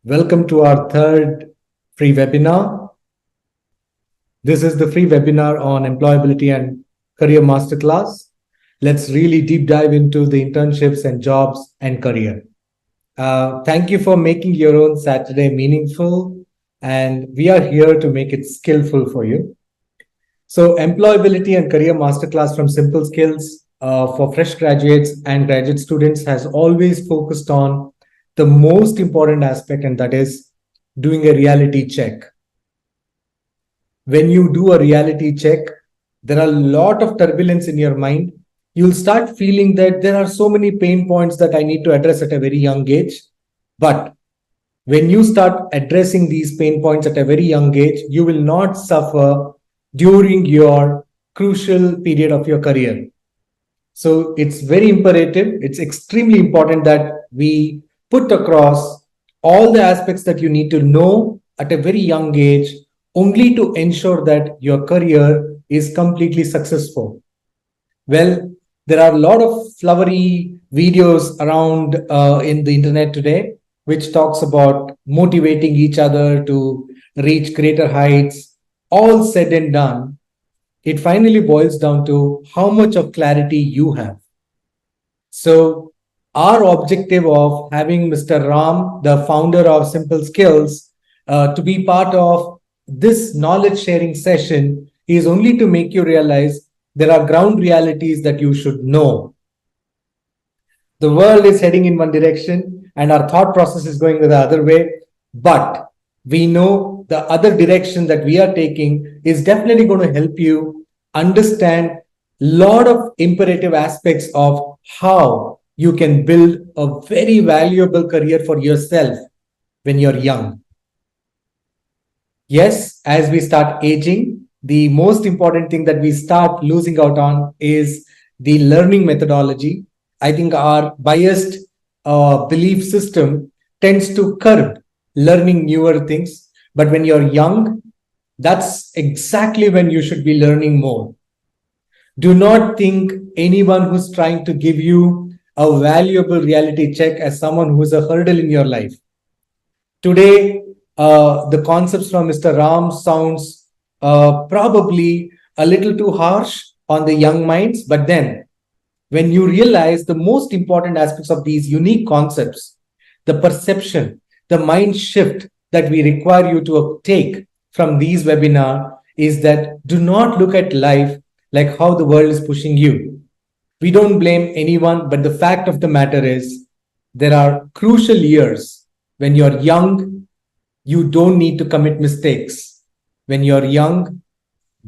Welcome to our third free webinar. This is the free webinar on employability and career masterclass. Let's really deep dive into the internships and jobs and career. Thank you for making your own Saturday meaningful, and we are here to make it skillful for you. So, employability and career masterclass from Simple Skills for fresh graduates and graduate students has always focused on the most important aspect, and that is doing a reality check. When you do a reality check, there are a lot of turbulence in your mind. You'll start feeling that there are so many pain points that I need to address at a very young age. But when you start addressing these pain points at a very young age, you will not suffer during your crucial period of your career. So it's very imperative. It's extremely important that we put across all the aspects that you need to know at a very young age, only to ensure that your career is completely successful. Well, there are a lot of flowery videos around in the internet today, which talks about motivating each other to reach greater heights. All said and done, it finally boils down to how much of clarity you have. So our objective of having Mr. Ram, the founder of Simple Skills, to be part of this knowledge sharing session is only to make you realize there are ground realities that you should know. The world is heading in one direction and our thought process is going the other way, but we know the other direction that we are taking is definitely going to help you understand a lot of imperative aspects of how you can build a very valuable career for yourself when you're young. Yes, as we start aging, the most important thing that we start losing out on is the learning methodology. I think our biased belief system tends to curb learning newer things. But when you're young, that's exactly when you should be learning more. Do not think anyone who's trying to give you a valuable reality check as someone who's a hurdle in your life. Today, the concepts from Mr. Ram sounds probably a little too harsh on the young minds, but then when you realize the most important aspects of these unique concepts, the perception, the mind shift that we require you to take from these webinars is that do not look at life like how the world is pushing you. We don't blame anyone, but the fact of the matter is there are crucial years when you're young. You don't need to commit mistakes. When you're young,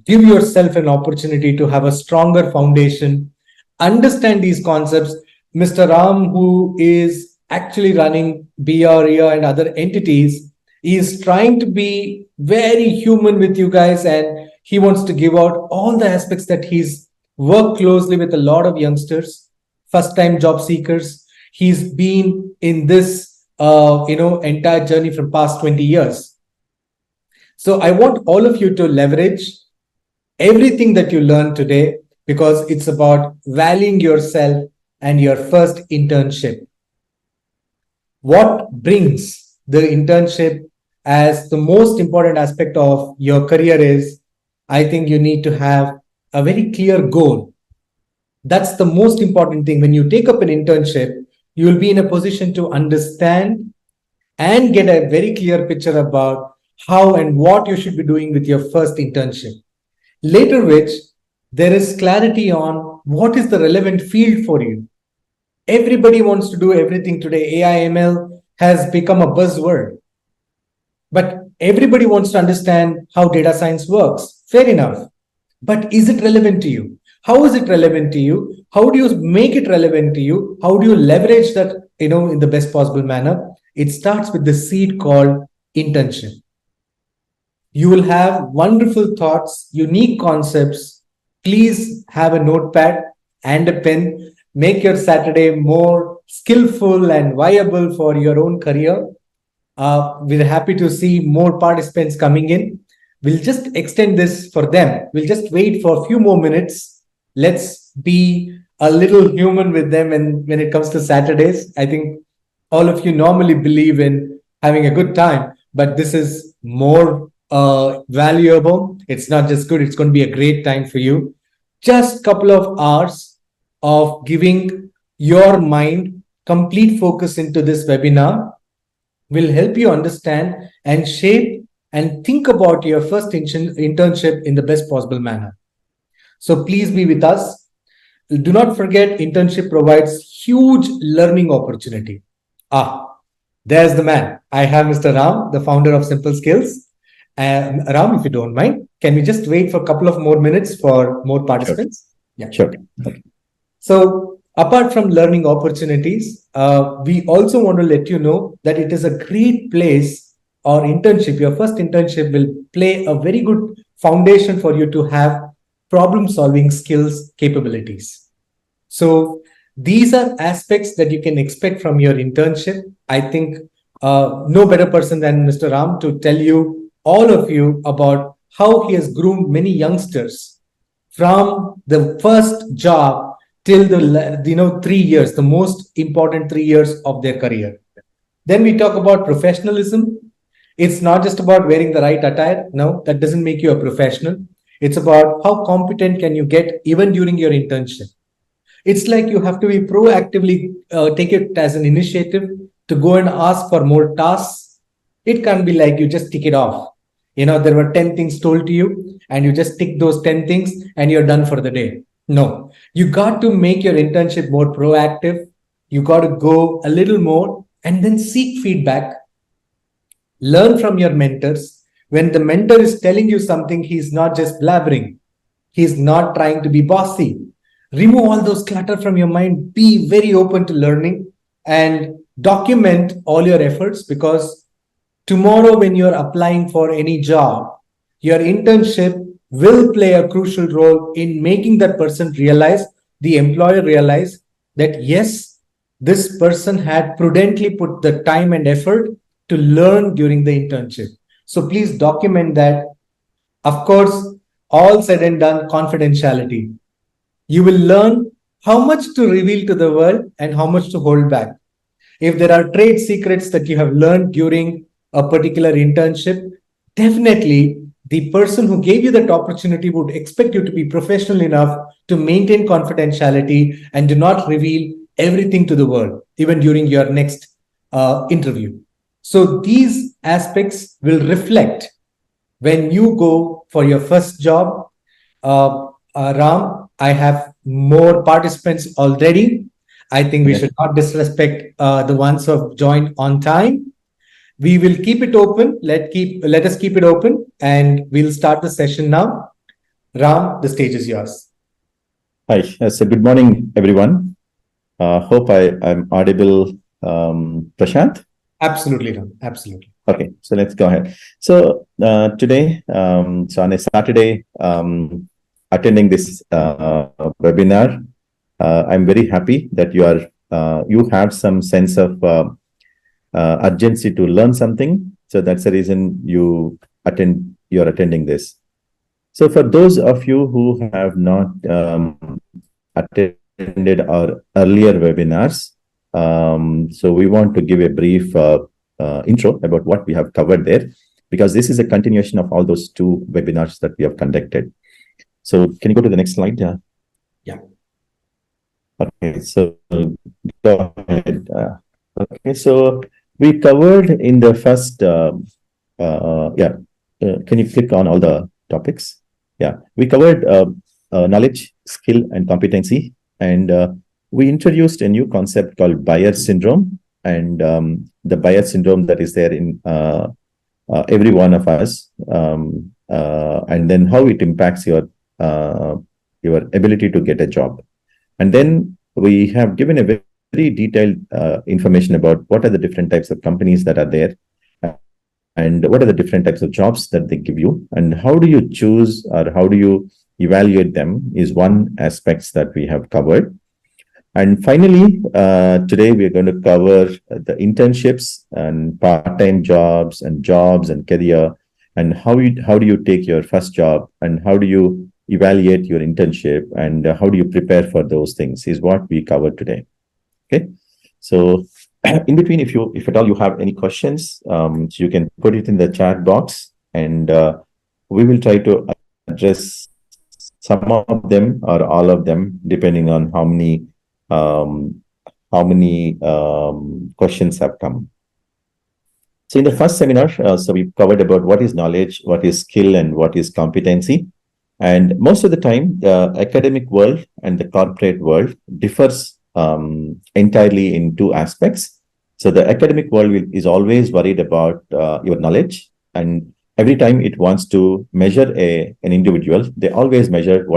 give yourself an opportunity to have a stronger foundation, understand these concepts. Mr. Ram, who is actually running BREA and other entities, is trying to be very human with you guys, and he wants to give out all the aspects that he's worked closely with a lot of youngsters, first-time job seekers. He's been in this entire journey from past 20 years. So I want all of you to leverage everything that you learned today, because it's about valuing yourself and your first internship. What brings the internship as the most important aspect of your career is, I think you need to have a very clear goal. That's the most important thing. When you take up an internship, you will be in a position to understand and get a very clear picture about how and what you should be doing with your first internship. Later which, there is clarity on what is the relevant field for you. Everybody wants to do everything today. AI, ML has become a buzzword. But everybody wants to understand how data science works. Fair enough. But is it relevant to you? How is it relevant to you? How do you make it relevant to you? How do you leverage that, in the best possible manner? It starts with the seed called internship. You will have wonderful thoughts, unique concepts. Please have a notepad and a pen. Make your Saturday more skillful and viable for your own career. We're happy to see more participants coming in. We'll just extend this for them. We'll just wait for a few more minutes. Let's be a little human with them. And when it comes to Saturdays, I think all of you normally believe in having a good time, but this is more valuable. It's not just good, it's going to be a great time for you. Just couple of hours of giving your mind complete focus into this webinar will help you understand and shape and think about your first internship in the best possible manner. So please be with us. Do not forget, internship provides huge learning opportunity. There's the man. I have Mr. Ram, the founder of Simple Skills. Ram, if you don't mind, can we just wait for a couple of more minutes for more participants? Sure. Yeah. Sure. Okay. So apart from learning opportunities, we also want to let you know that it is a great place, or internship, your first internship will play a very good foundation for you to have problem solving skills capabilities. So these are aspects that you can expect from your internship. I think no better person than Mr. Ram to tell you, all of you, about how he has groomed many youngsters from the first job till the 3 years, the most important 3 years of their career. Then we talk about professionalism. It's not just about wearing the right attire. No, that doesn't make you a professional. It's about how competent can you get even during your internship. It's like you have to be proactively take it as an initiative to go and ask for more tasks. It can't be like you just tick it off. There were 10 things told to you and you just tick those 10 things and you're done for the day. No, you got to make your internship more proactive. You got to go a little more and then seek feedback. Learn from your mentors. When the mentor is telling you something, he's not just blabbering. He's not trying to be bossy. Remove all those clutter from your mind. Be very open to learning and document all your efforts, because tomorrow when you're applying for any job, your internship will play a crucial role in making that person realize, the employer realize, that yes, this person had prudently put the time and effort to learn during the internship. So please document that. Of course, all said and done, confidentiality. You will learn how much to reveal to the world and how much to hold back. If there are trade secrets that you have learned during a particular internship, definitely the person who gave you that opportunity would expect you to be professional enough to maintain confidentiality and do not reveal everything to the world, even during your next interview. So these aspects will reflect when you go for your first job. Ram, I have more participants already. I think we should not disrespect the ones who have joined on time. We will keep it open. Let us keep it open, and we'll start the session now. Ram, the stage is yours. Hi, so good morning, everyone. Hope I'm audible, Prashant. Absolutely, Ram. Absolutely. Okay, so let's go ahead. So today, so on a Saturday, attending this webinar, I'm very happy that you have some sense of urgency to learn something. So that's the reason you're attending this. So for those of you who have not attended our earlier webinars, so we want to give a brief intro about what we have covered there, because this is a continuation of all those two webinars that we have conducted. So can you go to the next slide? Yeah. Okay, so go ahead. Okay, so we covered in the first, can you click on all the topics? Yeah, we covered knowledge, skill, and competency. And we introduced a new concept called buyer syndrome. And the buyer syndrome that is there in every one of us. And then how it impacts your ability to get a job. And then we have given a very detailed information about what are the different types of companies that are there, and what are the different types of jobs that they give you, and how do you choose or how do you evaluate them is one aspects that we have covered. And finally, today we're going to cover the internships and part-time jobs and career, and how do you take your first job, and how do you evaluate your internship, and how do you prepare for those things is what we covered today. Okay, so In between, if at all you have any questions, so you can put it in the chat box, and we will try to address some of them or all of them, depending on um, how many questions have come. So in the first seminar, so we covered about what is knowledge, what is skill, and what is competency. And most of the time, the academic world and the corporate world differs entirely in two aspects. So the academic world is always worried about your knowledge, and every time it wants to measure an individual, they always measure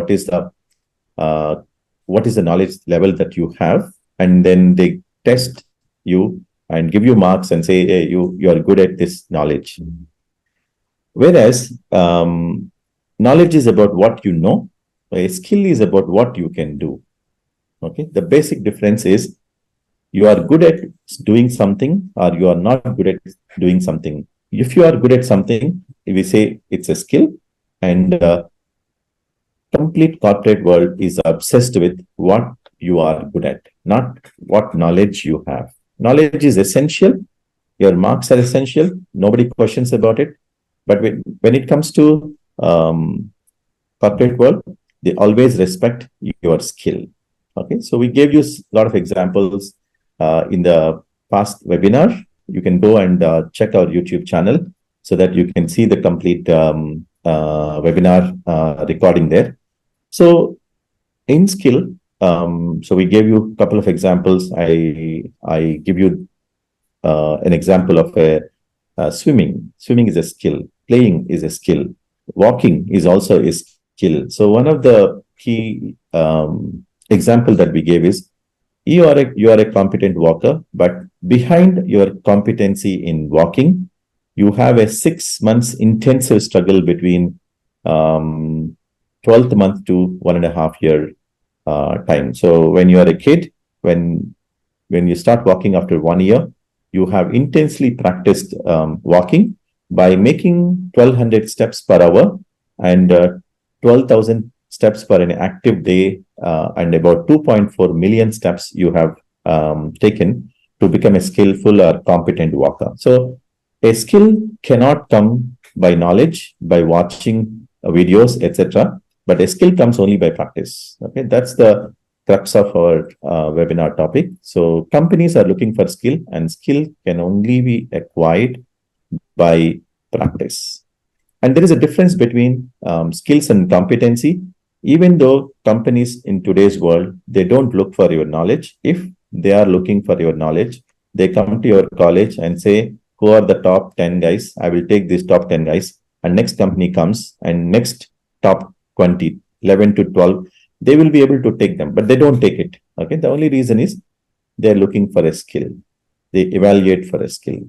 uh, what is the knowledge level that you have, and then they test you and give you marks and say, hey, you are good at this knowledge. Whereas knowledge is about what you know, a skill is about what you can do. Okay, the basic difference is you are good at doing something or you are not good at doing something. If you are good at something, we say it's a skill, and complete corporate world is obsessed with what you are good at, not what knowledge you have. Knowledge is essential. Your marks are essential. Nobody questions about it. But when it comes to corporate world, they always respect your skill. Okay, so we gave you a lot of examples in the past webinar. You can go and check our YouTube channel so that you can see the complete webinar recording there. So in skill, so we gave you a couple of examples. I give you an example of swimming. Swimming is a skill. Playing is a skill. Walking is also a skill. So one of the key example that we gave is you are a competent walker, but behind your competency in walking, you have a 6 months intensive struggle between 12th month to 1.5 year time. So when you are a kid, when you start walking after 1 year, you have intensely practiced walking by making 1,200 steps per hour and 12,000 steps per an active day, and about 2.4 million steps you have taken to become a skillful or competent walker. So a skill cannot come by knowledge, by watching videos, etc. But a skill comes only by practice. Okay, that's the crux of our webinar topic. So companies are looking for skill, and skill can only be acquired by practice. And there is a difference between skills and competency. Even though companies in today's world, they don't look for your knowledge. If they are looking for your knowledge, they come to your college and say, who are the top 10 guys? I will take these top 10 guys. And next company comes, and next top 20, 11 to 12, they will be able to take them, but they don't take it. Okay. The only reason is they're looking for a skill. They evaluate for a skill.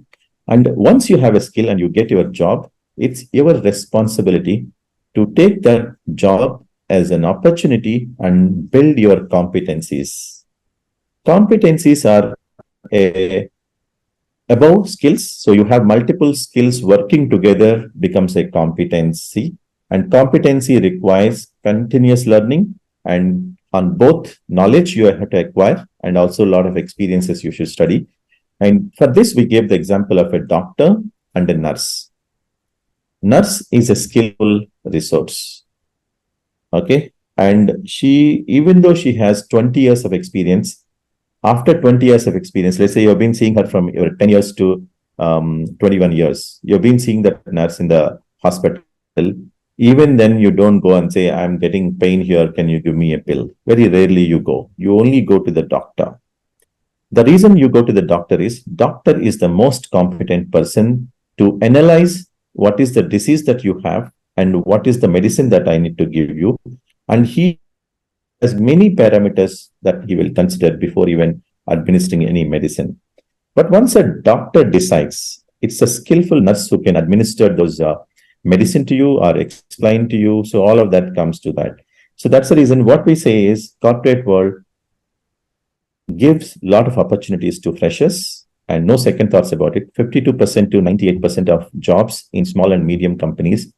And once you have a skill and you get your job, it's your responsibility to take that job as an opportunity and build your competencies. Competencies are above skills. So you have multiple skills working together becomes a competency. And competency requires continuous learning, and on both knowledge you have to acquire and also a lot of experiences you should study. And for this, we gave the example of a doctor and a nurse. Nurse is a skillful resource. Okay. And she, even though she has 20 years of experience, after 20 years of experience, let's say you've been seeing her from your 10 years to 21 years, you've been seeing that nurse in the hospital. Even then, you don't go and say, I'm getting pain here, can you give me a pill? Very rarely you go. You only go to the doctor. The reason you go to the doctor is the most competent person to analyze what is the disease that you have and what is the medicine that I need to give you. And he has many parameters that he will consider before even administering any medicine. But once a doctor decides, it's a skillful nurse who can administer those medicine to you or explain to you. So all of that comes to that. So that's the reason what we say is corporate world gives a lot of opportunities to freshers and no second thoughts about it. 52% to 98% of jobs in small and medium companies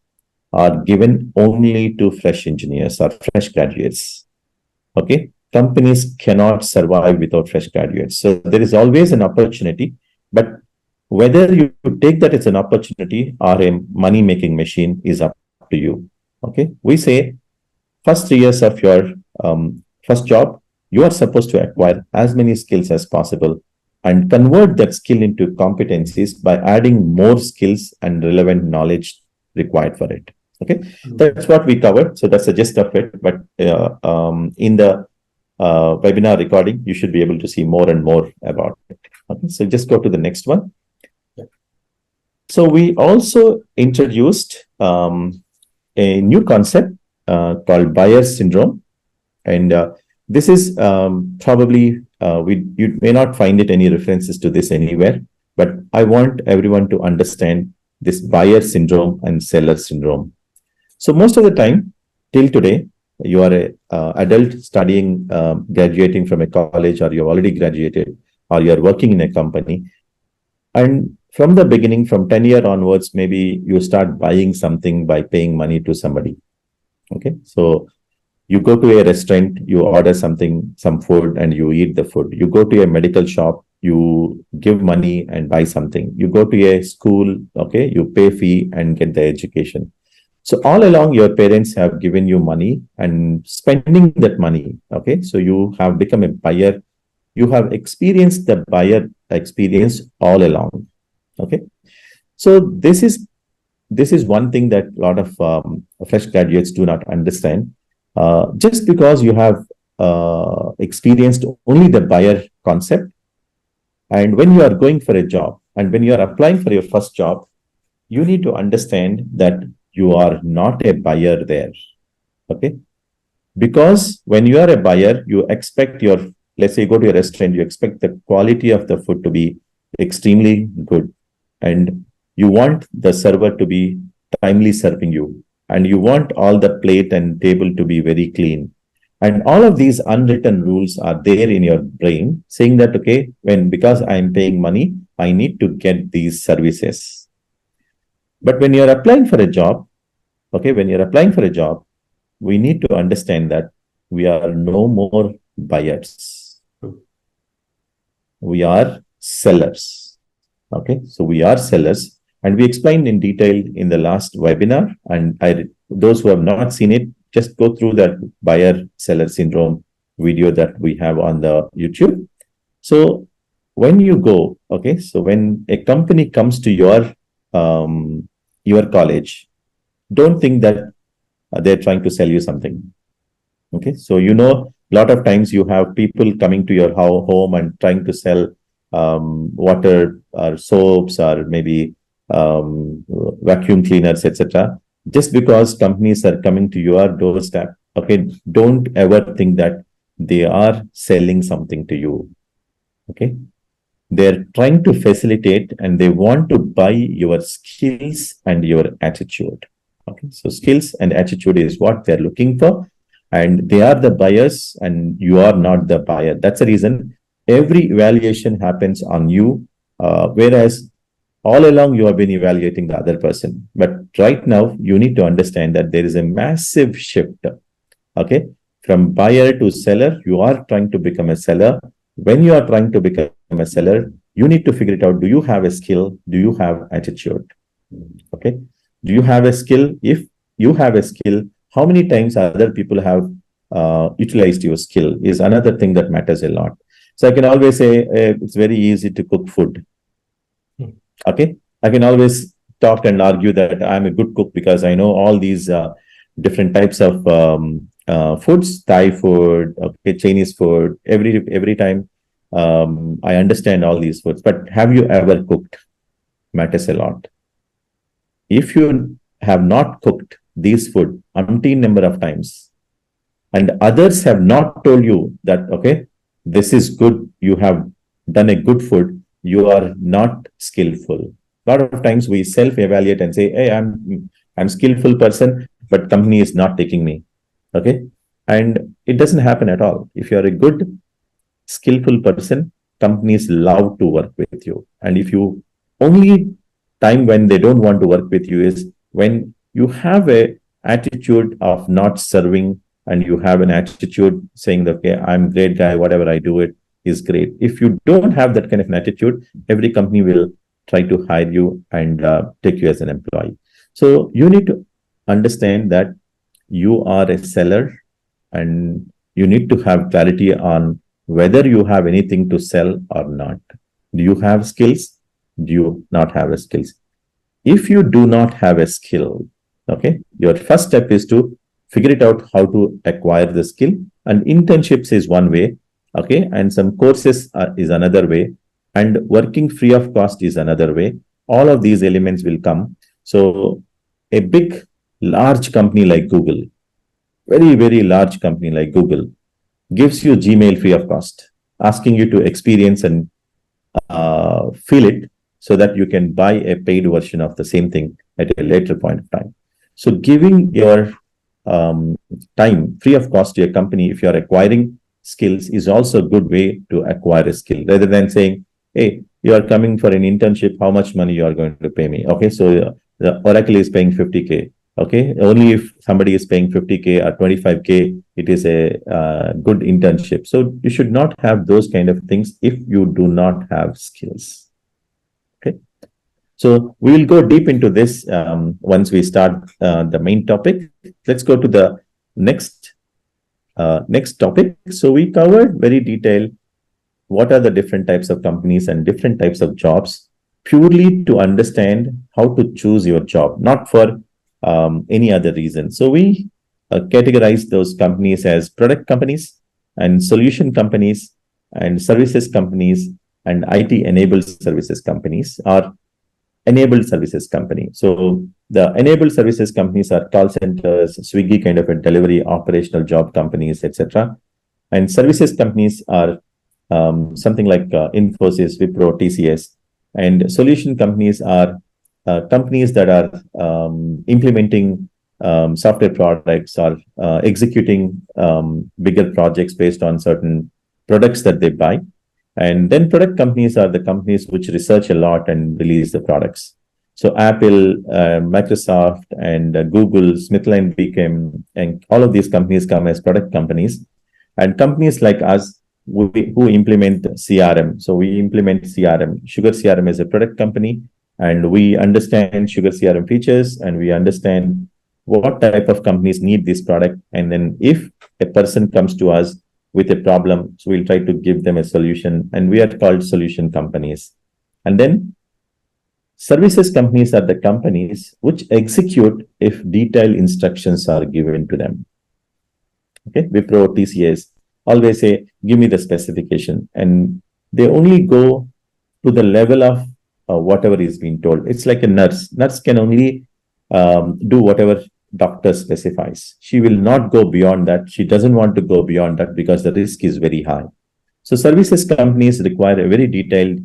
are given only to fresh engineers or fresh graduates. Okay. companies cannot survive without fresh graduates. So there is always an opportunity, but whether you take that as an opportunity or a money-making machine is up to you. Okay, we say first 3 years of your first job, you are supposed to acquire as many skills as possible and convert that skill into competencies by adding more skills and relevant knowledge required for it. Okay, that's what we covered. So that's the gist of it. But in the webinar recording, you should be able to see more and more about it. Okay, so just go to the next one. So we also introduced a new concept called buyer syndrome, and this is probably you may not find it any references to this anywhere, but I want everyone to understand this buyer syndrome and seller syndrome. So most of the time, till today, you are a adult studying, graduating from a college, or you've already graduated, or you're working in a company. And from the beginning, from 10-year onwards, maybe you start buying something by paying money to somebody. Okay, so you go to a restaurant, you order something, some food, and you eat the food. You go to a medical shop, you give money and buy something. You go to a school, okay, you pay fee and get the education. So all along, your parents have given you money and spending that money. Okay, so you have become a buyer. You have experienced the buyer experience all along. Okay, so this is one thing that a lot of fresh graduates do not understand. Just because you have experienced only the buyer concept, and when you are going for a job and when you are applying for your first job, you need to understand that you are not a buyer there. Okay, because when you are a buyer, you expect your, let's say you go to a restaurant, you expect the quality of the food to be extremely good, and you want the server to be timely serving you, and you want all the plate and table to be very clean, and all of these unwritten rules are there in your brain saying that, okay, because I'm paying money, I need to get these services. But when you're applying for a job, okay, when you're applying for a job, we need to understand that we are no more buyers. We are sellers. Okay, so we are sellers, and we explained in detail in the last webinar. And those who have not seen it, just go through that buyer seller syndrome video that we have on the YouTube. So when you go, okay, so when a company comes to your college, don't think that they're trying to sell you something. Okay, so a lot of times you have people coming to your home and trying to sell water or soaps or maybe vacuum cleaners, etc. Just because companies are coming to your doorstep, okay, don't ever think that they are selling something to you. Okay, they're trying to facilitate and they want to buy your skills and your attitude. Okay, so skills and attitude is what they're looking for, and they are the buyers and you are not the buyer. That's the reason every evaluation happens on you, whereas all along you have been evaluating the other person. But right now you need to understand that there is a massive shift. Okay, from buyer to seller, you are trying to become a seller. When you are trying to become a seller, you need to figure it out. Do you have a skill? Do you have attitude? Okay, do you have a skill? If you have a skill, how many times other people have utilized your skill is another thing that matters a lot. So I can always say it's very easy to cook food. Okay, I can always talk and argue that I'm a good cook because I know all these different types of foods, Thai food, okay, Chinese food. Every time I understand all these foods. But have you ever cooked? Matters a lot. If you have not cooked these food umpteen number of times, and others have not told you that, okay, this is good, you have done a good food, you are not skillful. A lot of times we self-evaluate and say, hey, I'm skillful person, but company is not taking me. Okay, and it doesn't happen at all. If you are a good skillful person, companies love to work with you. And if you only time when they don't want to work with you is when you have a attitude of not serving and you have an attitude saying that, okay, I'm great guy, whatever I do it is great. If you don't have that kind of an attitude, every company will try to hire you and take you as an employee. So you need to understand that you are a seller, and you need to have clarity on whether you have anything to sell or not. Do you have skills? Do you not have a skills? If you do not have a skill, okay, your first step is to figure it out how to acquire the skill. And internships is one way, okay, and some courses is another way, and working free of cost is another way. All of these elements will come. So a big, large company like Google, very, very large company like Google, gives you Gmail free of cost, asking you to experience and feel it so that you can buy a paid version of the same thing at a later point of time. So giving your time free of cost to a company, if you're acquiring skills, is also a good way to acquire a skill, rather than saying, hey, you are coming for an internship, how much money you are going to pay me? Okay, so the Oracle is paying 50K. Okay, only if somebody is paying 50K or 25K, it is a good internship. So you should not have those kind of things if you do not have skills. Okay, so we will go deep into this once we start the main topic. Let's go to the next topic. So we covered very detailed what are the different types of companies and different types of jobs, purely to understand how to choose your job, not for any other reason. So we categorize those companies as product companies and solution companies and services companies and IT enabled services companies, or enabled services company. So the enabled services companies are call centers, Swiggy kind of a delivery, operational job companies, etc. And services companies are something like Infosys, Wipro, TCS. And solution companies are companies that are implementing software products or executing bigger projects based on certain products that they buy. And then product companies are the companies which research a lot and release the products. So Apple, Microsoft, and Google, SmithKline Beacon, and all of these companies come as product companies. And companies like us who implement CRM. So we implement CRM. Sugar CRM is a product company, and we understand Sugar CRM features, and we understand what type of companies need this product. And then if a person comes to us with a problem, so we'll try to give them a solution, and we are called solution companies. And then services companies are the companies which execute if detailed instructions are given to them. Okay, Wipro, TCS always say, give me the specification, and they only go to the level of whatever is being told. It's like a nurse. Nurse can only do whatever doctor specifies. She will not go beyond that. She doesn't want to go beyond that because the risk is very high. So services companies require a very detailed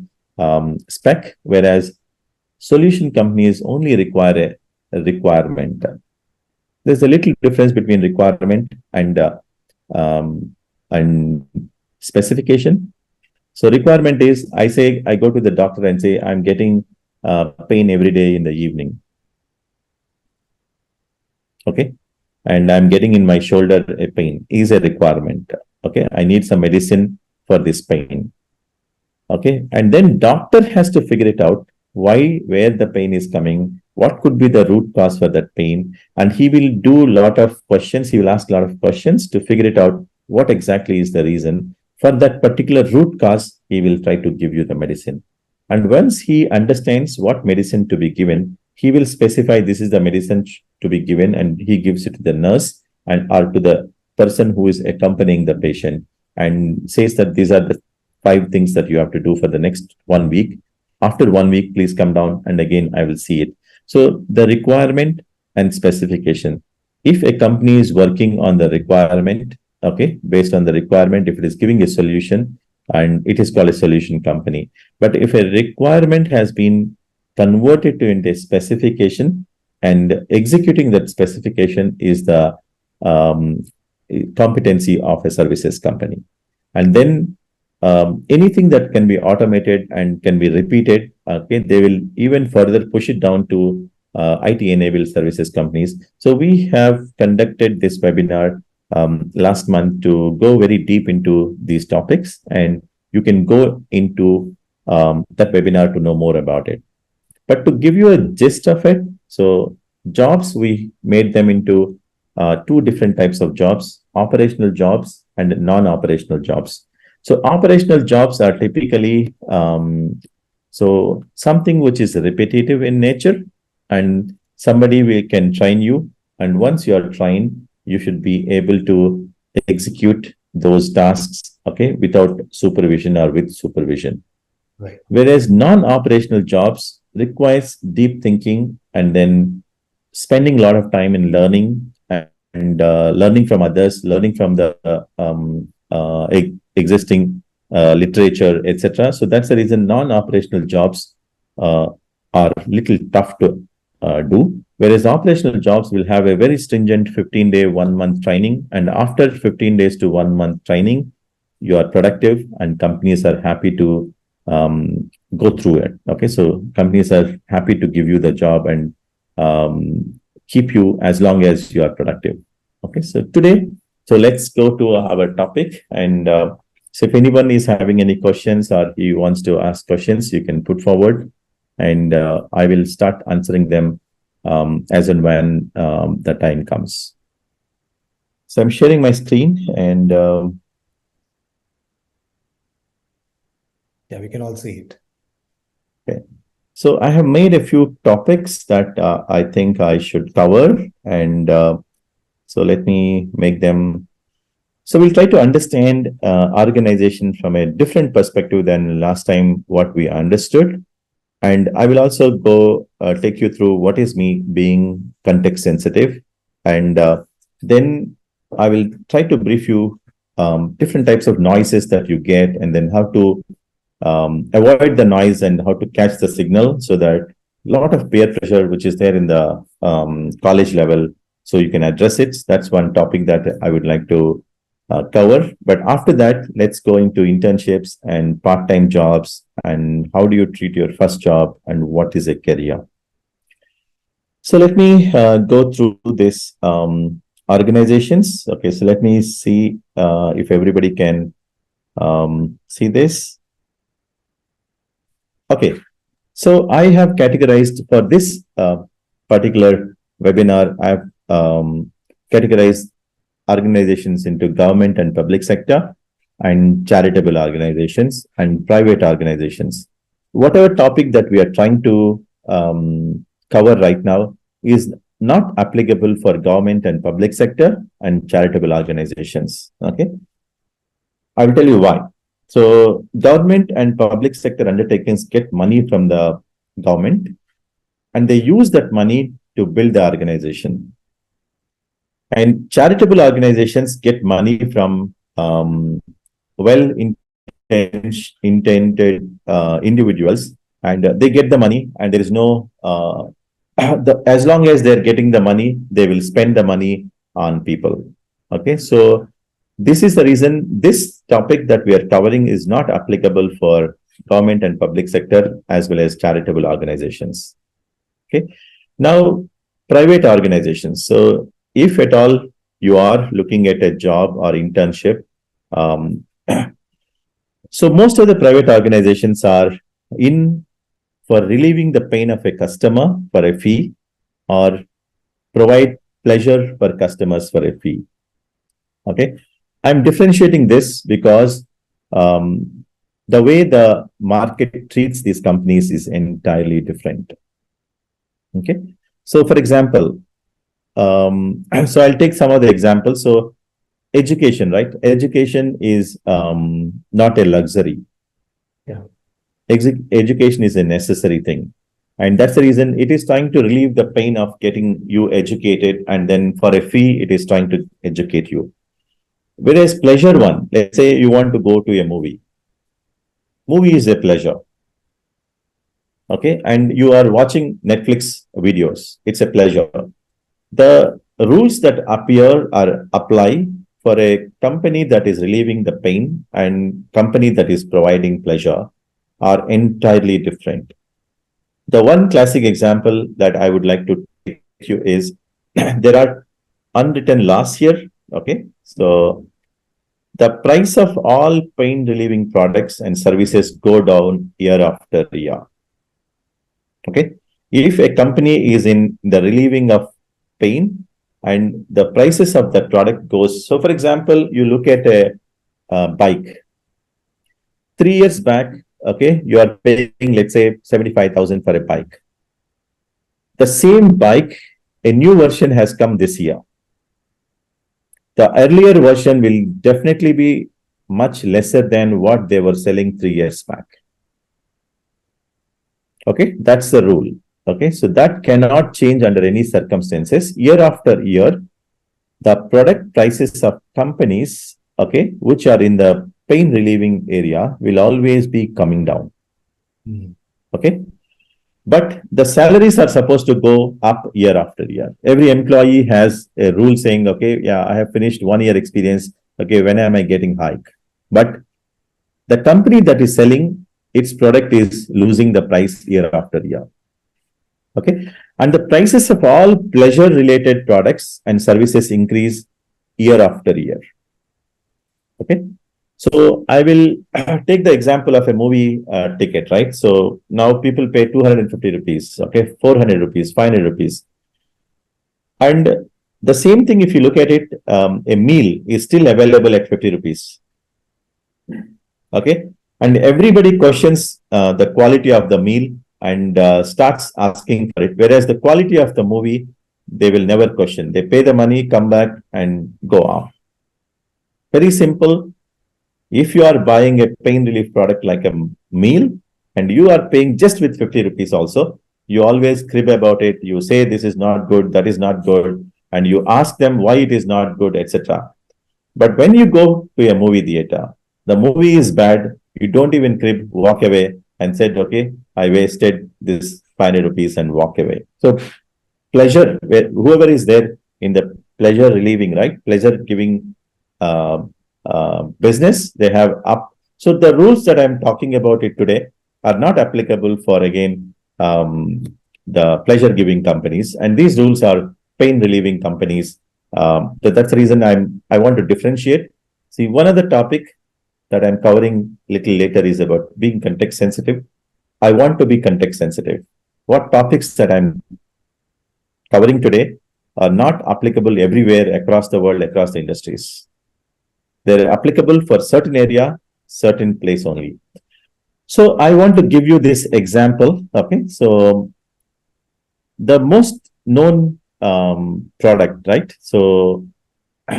spec, whereas solution companies only require a requirement. There's a little difference between requirement and specification. So requirement is, I go to the doctor and say, I'm getting pain every day in the evening. Okay. And I'm getting in my shoulder a pain is a requirement. Okay. I need some medicine for this pain. Okay. And then doctor has to figure it out where the pain is coming, what could be the root cause for that pain. And he will do a lot of questions. He will ask a lot of questions to figure it out what exactly is the reason. For that particular root cause, he will try to give you the medicine. And once he understands what medicine to be given, he will specify this is the medicine to be given, and he gives it to the nurse and or to the person who is accompanying the patient, and says that these are the 5 things that you have to do for the next 1 week. After 1 week, please come down and again I will see it. So the requirement and specification. If a company is working on the requirement, okay, based on the requirement, if it is giving a solution, and it is called a solution company. But if a requirement has been converted into a specification, and executing that specification is the competency of a services company. And then anything that can be automated and can be repeated, okay, they will even further push it down to IT enabled services companies. So we have conducted this webinar last month to go very deep into these topics, and you can go into that webinar to know more about it. But to give you a gist of it, so jobs, we made them into two different types of jobs: operational jobs and non-operational jobs. So operational jobs are typically so something which is repetitive in nature, and somebody we can train you. And once you are trained, you should be able to execute those tasks, okay, without supervision or with supervision. Right. Whereas non-operational jobs requires deep thinking and then spending a lot of time in learning and learning from others, learning from the existing literature, etc. So that's the reason non-operational jobs uh, are little tough to do. Whereas operational jobs will have a very stringent 15-day, 1 month training, and after 15 days to 1 month training, you are productive, and companies are happy to go through it. Okay, so companies are happy to give you the job and keep you as long as you are productive. Okay, so today, so let's go to our topic. And so if anyone is having any questions or he wants to ask questions, you can put forward, and I will start answering them as and when the time comes. So I'm sharing my screen, and yeah, we can all see it. okay. So I have made a few topics that I think I should cover, and so let me make them. So we'll try to understand organization from a different perspective than last time what we understood, and I will also go take you through what is me being context sensitive, and then I will try to brief you different types of noises that you get, and then how to avoid the noise and how to catch the signal, so that a lot of peer pressure which is there in the college level, so you can address it. That's one topic that I would like to cover. But after that, let's go into internships and part-time jobs, and how do you treat your first job, and what is a career. So let me go through this organizations. Okay, so let me see if everybody can see this. Okay, so I have categorized for this particular webinar, I have categorized organizations into government and public sector, and charitable organizations, and private organizations. Whatever topic that we are trying to cover right now is not applicable for government and public sector and charitable organizations. Okay, I will tell you why. So government and public sector undertakings get money from the government, and they use that money to build the organization. And charitable organizations get money from well-intended individuals, and they get the money, and there is no, as long as they're getting the money, they will spend the money on people. Okay, so this is the reason this topic that we are covering is not applicable for government and public sector as well as charitable organizations. Okay, now private organizations. So if at all you are looking at a job or internship, so most of the private organizations are in for relieving the pain of a customer for a fee, or provide pleasure for customers for a fee. Okay, I'm differentiating this because the way the market treats these companies is entirely different. Okay, so for example, so I'll take some of the examples. So education, right? Education is not a luxury. Yeah. Education is a necessary thing. And that's the reason it is trying to relieve the pain of getting you educated, and then for a fee, it is trying to educate you. Whereas pleasure one, let's say you want to go to a movie. Movie is a pleasure. Okay, and you are watching Netflix videos. It's a pleasure. The rules that appear or apply for a company that is relieving the pain and company that is providing pleasure are entirely different. The one classic example that I would like to take you is there are unwritten laws here. Okay, So the price of all pain relieving products and services go down year after year. Okay. If a company is in the relieving of pain and the prices of that product goes, so for example, you look at a bike. 3 years back, okay, you are paying, let's say, 75,000 for a bike. The same bike, a new version has come this year. The earlier version will definitely be much lesser than what they were selling 3 years back. Okay, that's the rule. Okay, so that cannot change under any circumstances. Year after year, the product prices of companies, okay, which are in the pain relieving area will always be coming down. Okay, but the salaries are supposed to go up year after year. Every employee has a rule saying, okay, yeah, I have finished 1 year experience. Okay, when am I getting hike? But the company that is selling its product is losing the price year after year. Okay, and the prices of all pleasure related products and services increase year after year. Okay, so I will take the example of a movie ticket, right? So now people pay 250 rupees, okay, 400 rupees, 500 rupees. And the same thing, if you look at it, a meal is still available at 50 rupees. Okay, and everybody questions the quality of the meal and starts asking for it. Whereas the quality of the movie, they will never question. They pay the money, come back and go off. Very simple. If you are buying a pain relief product like a meal and you are paying just with 50 rupees also, you always crib about it. You say this is not good, that is not good, and you ask them why it is not good, etc. But when you go to a movie theater, the movie is bad, you don't even crib, walk away and said, okay, I wasted this 500 rupees and walk away. So pleasure, whoever is there in the pleasure relieving, right? Pleasure giving business, they have up. So the rules that I'm talking about it today are not applicable for, again, the pleasure giving companies. And these rules are pain relieving companies. That's the reason I want to differentiate. See, one other topic that I'm covering little later is about being context sensitive. I want to be context sensitive. What topics that I'm covering today are not applicable everywhere across the world, across the industries. They're applicable for certain area, certain place only. So I want to give you this example. Okay, so the most known product, right? So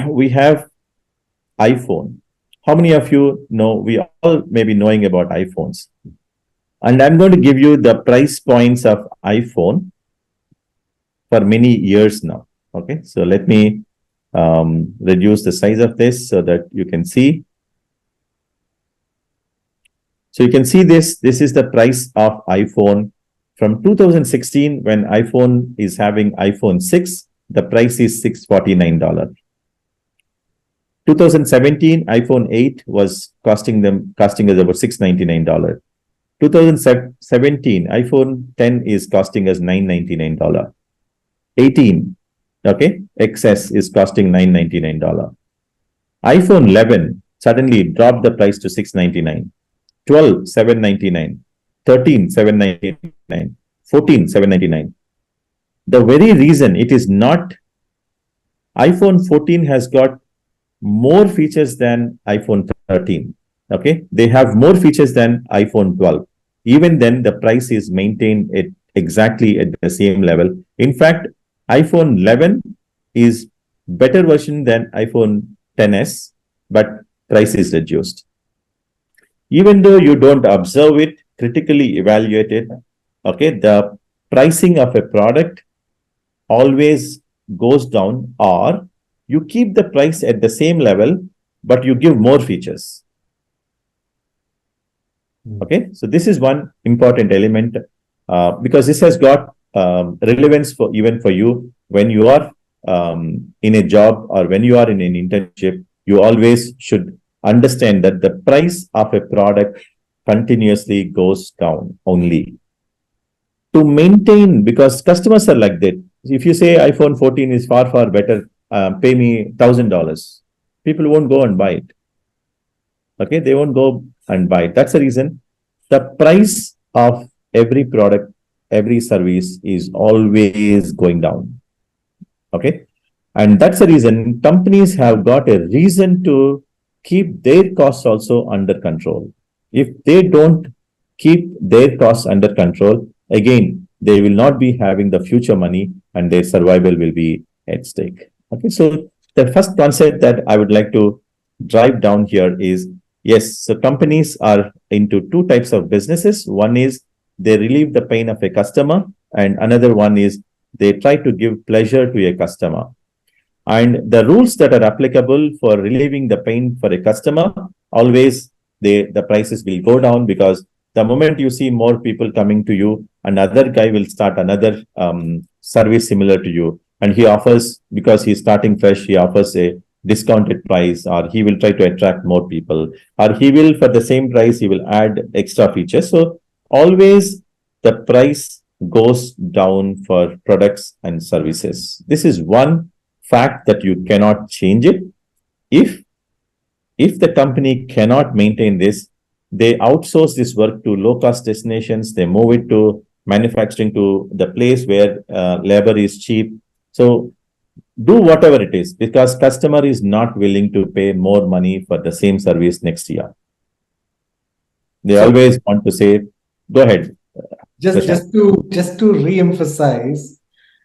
we have iPhone. How many of you know? We all may be knowing about iPhones. And I'm going to give you the price points of iPhone for many years now. Okay, so let me reduce the size of this so that you can see. So you can see this. This is the price of iPhone from 2016 when iPhone is having iPhone 6. The price is $649. 2017 iPhone 8 was costing us about $699. 2017 iPhone 10 is costing us $999. 18, okay, XS is costing $999. iPhone 11 suddenly dropped the price to $699. 12, $799. 13, $799. 14, $799. The very reason it is not, iPhone 14 has got more features than iPhone 13. Okay, they have more features than iPhone 12. Even then, the price is maintained at exactly at the same level. In fact, iPhone 11 is better version than iPhone 10s, but price is reduced. Even though you don't observe it, critically evaluate it, okay, the pricing of a product always goes down, or you keep the price at the same level, but you give more features. Okay, so this is one important element because this has got relevance for even for you when you are in a job or when you are in an internship. You always should understand that the price of a product continuously goes down only to maintain, because customers are like that. If you say iPhone 14 is far better, pay me $1,000. people won't go and buy it. Okay, they won't go and buy it. That's the reason the price of every product, every service is always going down. Okay, and that's the reason companies have got a reason to keep their costs also under control. If they don't keep their costs under control, again, they will not be having the future money and their survival will be at stake. Okay, so the first concept that I would like to drive down here is yes, so companies are into two types of businesses. One is they relieve the pain of a customer, and another one is they try to give pleasure to a customer. And the rules that are applicable for relieving the pain for a customer, always the prices will go down, because the moment you see more people coming to you, another guy will start another service similar to you. And he offers, because he's starting fresh, he offers a discounted price, or he will try to attract more people, or he will, for the same price, he will add extra features. So always the price goes down for products and services. This is one fact that you cannot change it. If the company cannot maintain this, they outsource this work to low cost destinations. They move it to manufacturing to the place where labor is cheap. So do whatever it is, because customer is not willing to pay more money for the same service next year. They always want to say, go ahead. Just to re-emphasize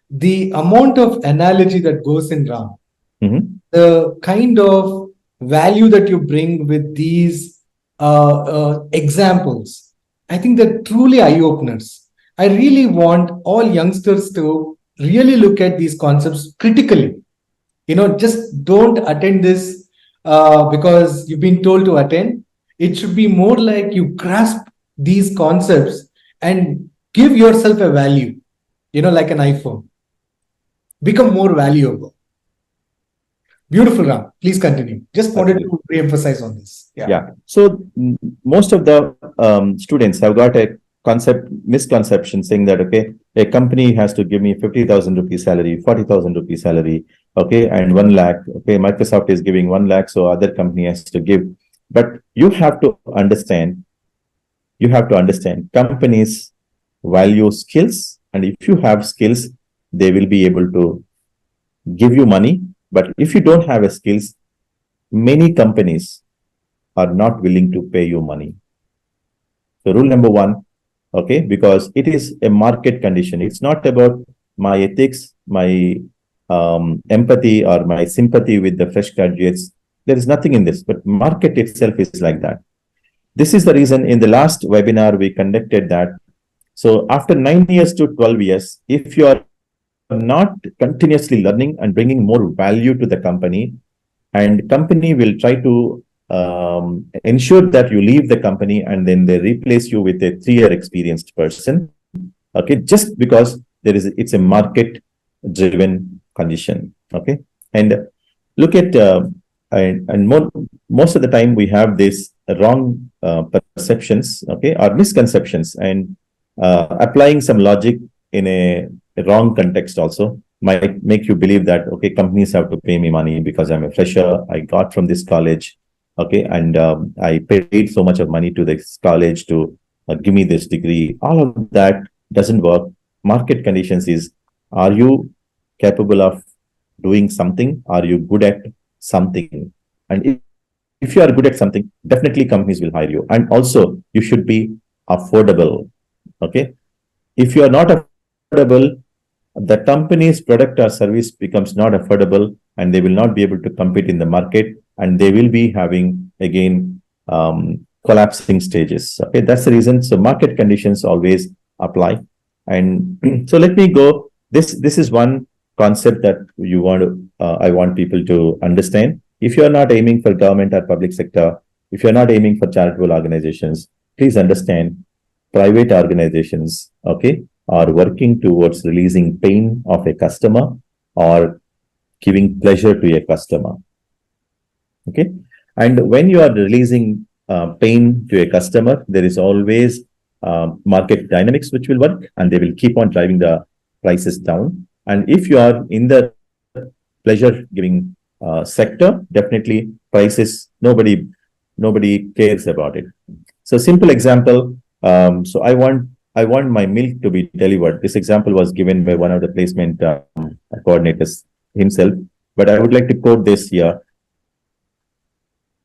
the amount of analogy that goes in, Ram, the kind of value that you bring with these examples, I think they're truly eye-openers. I really want all youngsters to really look at these concepts critically. Just don't attend this because you've been told to attend. It should be more like you grasp these concepts and give yourself a value, like an iPhone. Become more valuable. Beautiful, Ram. Please continue. Just wanted to re-emphasize on this. Yeah. So most of the students have got a misconception saying that, okay, a company has to give me 50,000 rupees salary, 40,000 rupees salary, okay, and 1 lakh. Okay, Microsoft is giving 1 lakh, so other company has to give. But you have to understand companies value skills, and if you have skills, they will be able to give you money. But if you don't have a skills, many companies are not willing to pay you money. So rule number one, okay, because it is a market condition. It's not about my ethics, my empathy, or my sympathy with the fresh graduates. There is nothing in this, but market itself is like that. This is the reason in the last webinar we conducted that. So after 9 years to 12 years, if you are not continuously learning and bringing more value to the company, and company will try to ensure that you leave the company and then they replace you with a 3-year experienced person, okay, just because it's a market driven condition. Okay, and look at most of the time we have this wrong perceptions, okay, or misconceptions, and applying some logic in a wrong context also might make you believe that, okay, companies have to pay me money because I'm a fresher, I got from this college, okay, and I paid so much of money to this college to give me this degree. All of that doesn't work. Market conditions is, are you capable of doing something? Are you good at something? And if you are good at something, definitely companies will hire you. And also, you should be affordable. Okay, if you are not affordable, the company's product or service becomes not affordable, and they will not be able to compete in the market, and they will be having again collapsing stages. Okay, that's the reason. So market conditions always apply. And so let me go. This is one concept that you want to I want people to understand. If you are not aiming for government or public sector, if you're not aiming for charitable organizations, please understand private organizations, okay, are working towards releasing pain of a customer or giving pleasure to a customer. Okay, and when you are releasing pain to a customer, there is always market dynamics which will work, and they will keep on driving the prices down. And if you are in the pleasure giving sector, definitely prices, nobody cares about it. So simple example, so I want my milk to be delivered. This example was given by one of the placement coordinators himself, but I would like to quote this here.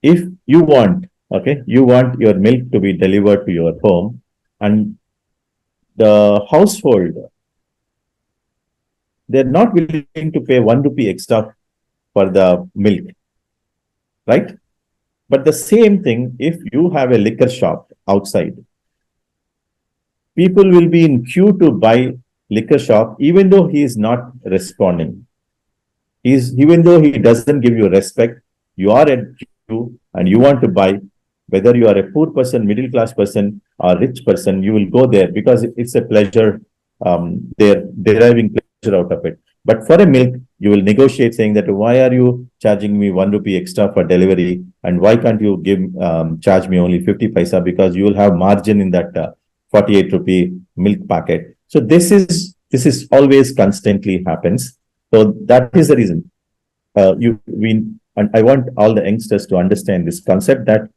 If you want, okay, you want your milk to be delivered to your home, and the household, they're not willing to pay 1 rupee extra for the milk, right? But the same thing, if you have a liquor shop outside, people will be in queue to buy liquor shop, even though he is not responding. Even though he doesn't give you respect, you are at queue and you want to buy, whether you are a poor person, middle class person, or rich person, you will go there because it's a pleasure. They're deriving pleasure out of it. But for a milk, you will negotiate saying that why are you charging me 1 rupee extra for delivery, and why can't you give charge me only 50 paisa, because you will have margin in that 48 rupee milk packet. So this is always constantly happens. So that is the reason and I want all the youngsters to understand this concept that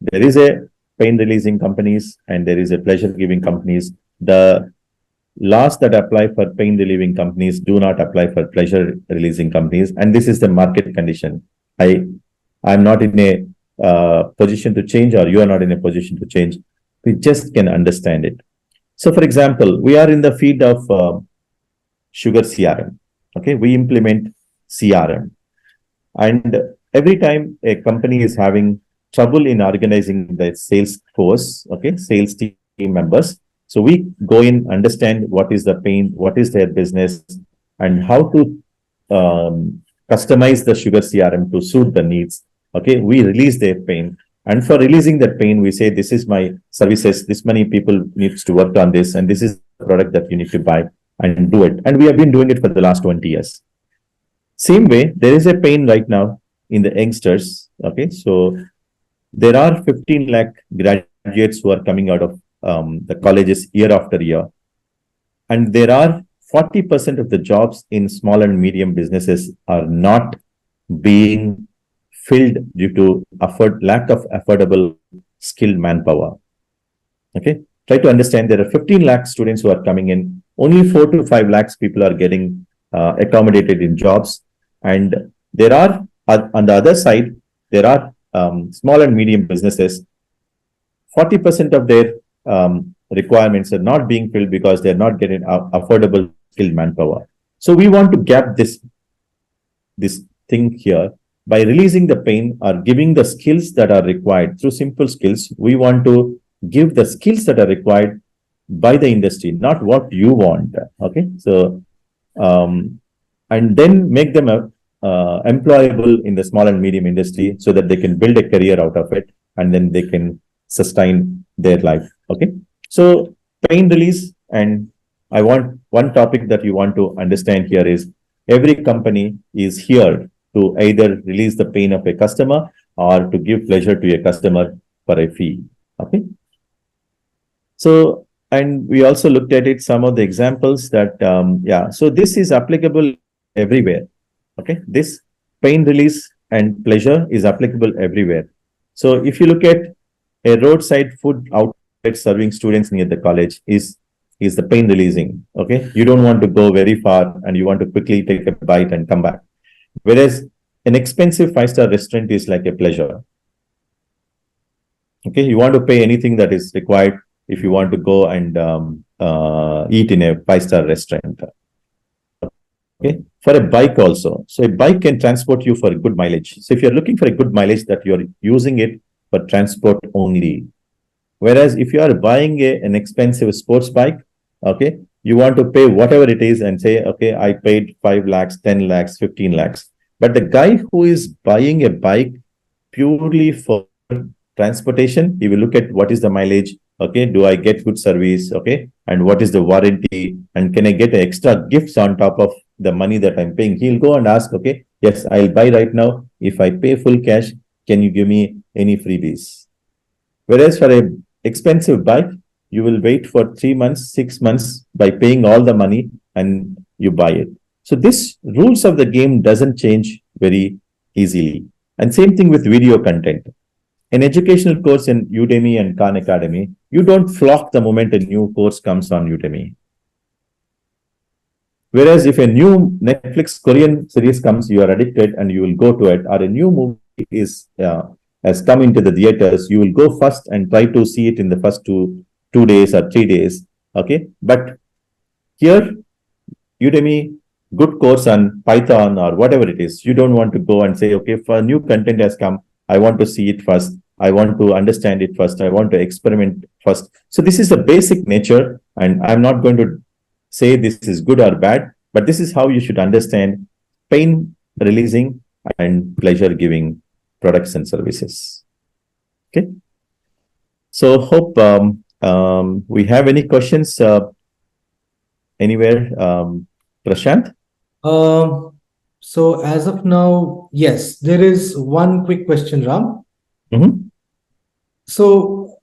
there is a pain releasing companies and there is a pleasure giving companies. The laws that apply for pain relieving companies do not apply for pleasure releasing companies, and this is the market condition. I'm not in a position to change, or you are not in a position to change. We just can understand it. So, for example, we are in the field of sugar CRM. Okay, we implement CRM, and every time a company is having trouble in organizing the sales force, okay, sales team members, so we go in, understand what is the pain, what is their business, and how to customize the sugar CRM to suit the needs. Okay, we release their pain, and for releasing that pain, we say this is my services. This many people needs to work on this, and this is the product that you need to buy and do it. And we have been doing it for the last 20 years. Same way, there is a pain right now in the youngsters. Okay, so there are 15 lakh graduates who are coming out of the colleges year after year, and there are 40% of the jobs in small and medium businesses are not being filled due to lack of affordable skilled manpower. Okay, try to understand there are 15 lakh students who are coming in, only 4 to 5 lakhs people are getting accommodated in jobs, and there are on the other side there are small and medium businesses. 40% of their requirements are not being filled because they're not getting affordable skilled manpower. So we want to gap this thing here by releasing the pain or giving the skills that are required through simple skills. We want to give the skills that are required by the industry, not what you want. Okay, so and then make them employable in the small and medium industry so that they can build a career out of it, and then they can sustain their life. Okay, so pain release, and I want one topic that you want to understand here is every company is here to either release the pain of a customer or to give pleasure to a customer for a fee. Okay, so and we also looked at it, some of the examples that so this is applicable everywhere. Okay, this pain release and pleasure is applicable everywhere. So if you look at a roadside food outlet serving students near the college is the pain releasing. Okay, you don't want to go very far and you want to quickly take a bite and come back. Whereas an expensive 5-star restaurant is like a pleasure. Okay, you want to pay anything that is required if you want to go and eat in a 5-star restaurant. Okay, for a bike also. So a bike can transport you for a good mileage. So if you're looking for a good mileage, that you're using it for transport only. Whereas if you are buying an expensive sports bike, okay, you want to pay whatever it is and say, okay, I paid 5 lakhs, 10 lakhs, 15 lakhs. But the guy who is buying a bike purely for transportation, he will look at what is the mileage. Okay, do I get good service? Okay, and what is the warranty? And can I get extra gifts on top of the money that I'm paying? He'll go and ask, okay, yes, I'll buy right now. If I pay full cash, can you give me any freebies? Whereas for a expensive bike, you will wait for 3 months, 6 months by paying all the money and you buy it. So this rules of the game doesn't change very easily. And same thing with video content. An educational course in Udemy and Khan Academy, you don't flock the moment a new course comes on Udemy. Whereas if a new Netflix Korean series comes, you are addicted and you will go to it, or a new movie is has come into the theaters, you will go first and try to see it in the first two days or 3 days. Okay, but here Udemy, good course on Python or whatever it is, you don't want to go and say, okay, if a new content has come, I want to see it first. I want to understand it first. I want to experiment first. So this is the basic nature, and I'm not going to say this is good or bad, but this is how you should understand pain releasing and pleasure giving products and services. Okay. So hope we have any questions anywhere, Prashant? So as of now, yes, there is one quick question, Ram. Mm-hmm. So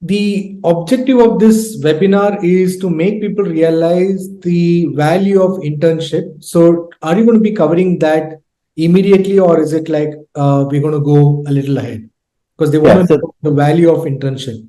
the objective of this webinar is to make people realize the value of internship. So are you going to be covering that immediately, or is it like we're going to go a little ahead? Because they want to know the value of internship.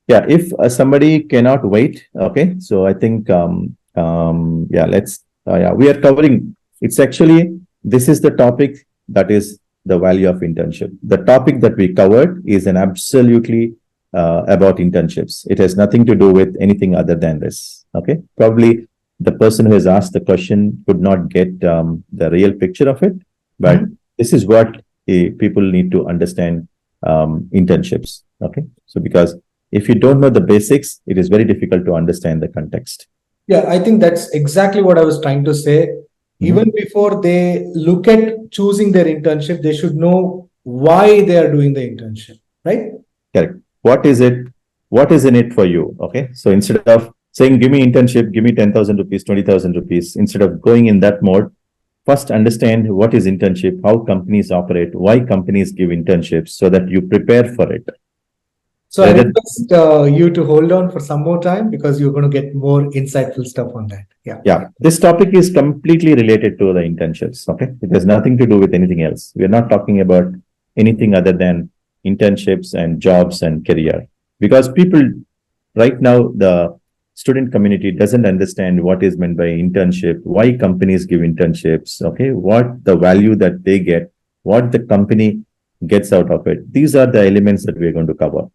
Yeah, if somebody cannot wait, okay. So I think yeah, let's yeah, we are covering. It's actually, this is the topic that is the value of internship. The topic that we covered is an absolutely about internships. It has nothing to do with anything other than this. Okay, probably the person who has asked the question could not get the real picture of it, but this is what people need to understand internships. Okay, so because if you don't know the basics, it is very difficult to understand the context. Yeah, I think that's exactly what I was trying to say. Even before they look at choosing their internship, they should know why they are doing the internship, right? Correct. What is it? What is in it for you? Okay. So instead of saying, give me internship, give me 10,000 rupees, 20,000 rupees, instead of going in that mode, first understand what is internship, how companies operate, why companies give internships, so that you prepare for it. So I request you to hold on for some more time, because you're going to get more insightful stuff on that. Yeah. Yeah. This topic is completely related to the internships. Okay. It has nothing to do with anything else. We are not talking about anything other than internships and jobs and career, because people right now, the student community doesn't understand what is meant by internship, why companies give internships. Okay. What the value that they get, what the company gets out of it. These are the elements that we're going to cover.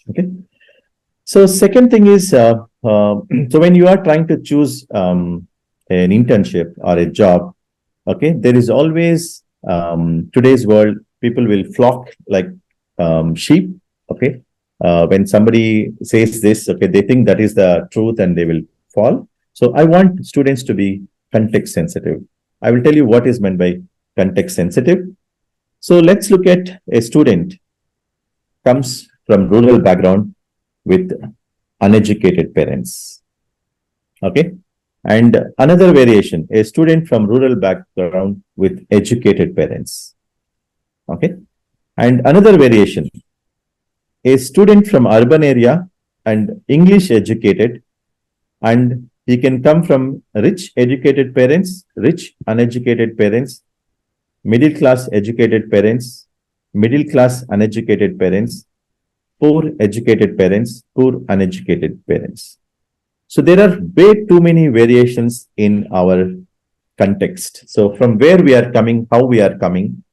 Okay. So second thing is, so when you are trying to choose an internship or a job, okay, there is always today's world, people will flock like sheep. Okay. When somebody says this, okay, they think that is the truth and they will fall. So I want students to be context sensitive. I will tell you what is meant by context sensitive. So let's look at a student comes from rural background with uneducated parents. Okay. And another variation, a student from rural background with educated parents. Okay. And another variation, a student from urban area and English educated, and he can come from rich educated parents, rich uneducated parents, middle class educated parents, middle class uneducated parents, poor educated parents, poor uneducated parents. So there are way too many variations in our context. So from where we are coming, how we are coming,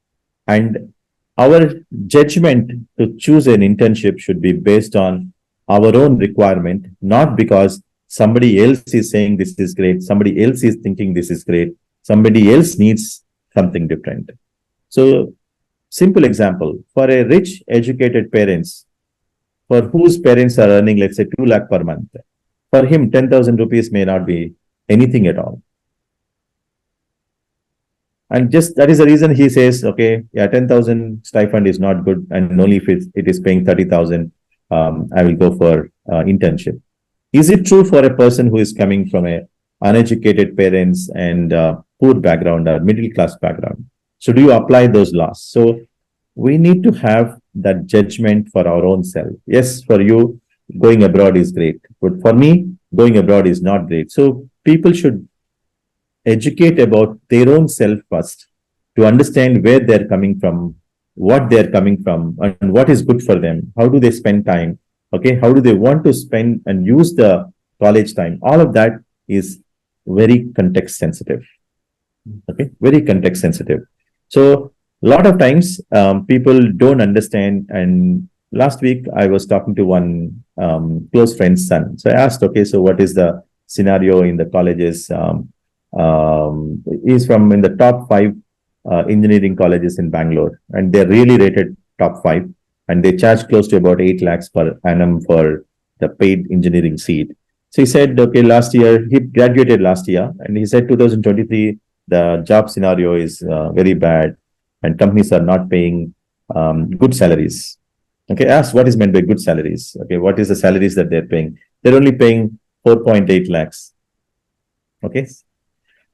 and our judgment to choose an internship should be based on our own requirement, not because somebody else is saying this is great, somebody else is thinking this is great, somebody else needs something different. So simple example, for a rich educated parents, for whose parents are earning, let's say 2 lakh per month, for him 10,000 rupees may not be anything at all. And just that is the reason he says, okay, yeah, 10,000 stipend is not good, and only if it is paying 30,000, I will go for internship. Is it true for a person who is coming from a uneducated parents and poor background or middle class background? So do you apply those laws? So we need to have that judgment for our own self. Yes, for you, going abroad is great, but for me, going abroad is not great. So people should educate about their own self first, to understand where they're coming from, what they're coming from, and what is good for them. How do they spend time? Okay, how do they want to spend and use the college time? All of that is very context sensitive. Okay, very context sensitive. So a lot of times people don't understand. And last week I was talking to one close friend's son. So I asked, okay, so what is the scenario in the colleges? He's from in the top five engineering colleges in Bangalore, and they're really rated top five, and they charge close to about 8 lakhs per annum for the paid engineering seat. So he said, okay, last year he graduated last year, and he said 2023 the job scenario is very bad, and companies are not paying good salaries. Okay, ask what is meant by good salaries. Okay, what is the salaries that they're paying? They're only paying 4.8 lakhs. Okay,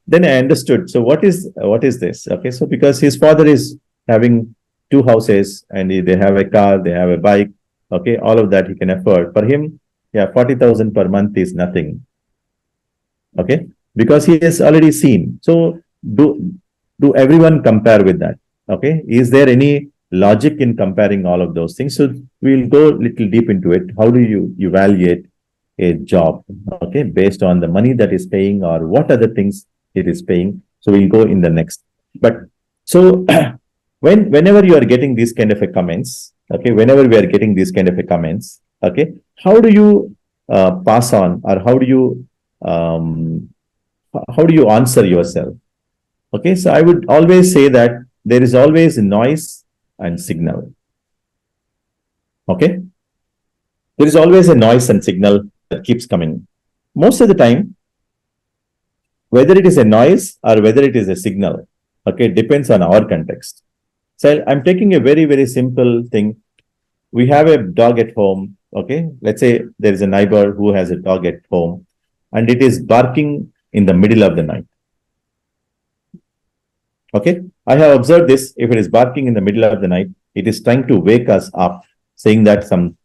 then I understood. So what is this? Okay, so because his father is having two houses, and they have a car, they have a bike. Okay, all of that he can afford. For him, yeah, 40,000 per month is nothing. Okay, because he has already seen. So do everyone compare with that? Okay, is there any logic in comparing all of those things? So we'll go a little deep into it. How do you evaluate a job? Okay, based on the money that is paying, or what other things it is paying. So we'll go in the next. But so whenever you are getting these kind of a comments, okay, whenever we are getting these kind of a comments, okay, how do you pass on, or how do you answer yourself? Okay, so I would always say that there is always noise and signal. Okay, there is always a noise and signal that keeps coming. Most of the time, whether it is a noise or whether it is a signal, okay, depends on our context. So I'm taking a very, very simple thing. We have a dog at home. Okay, let's say there is a neighbor who has a dog at home, and it is barking in the middle of the night. Okay, I have observed this. If it is barking in the middle of the night, it is trying to wake us up, saying that some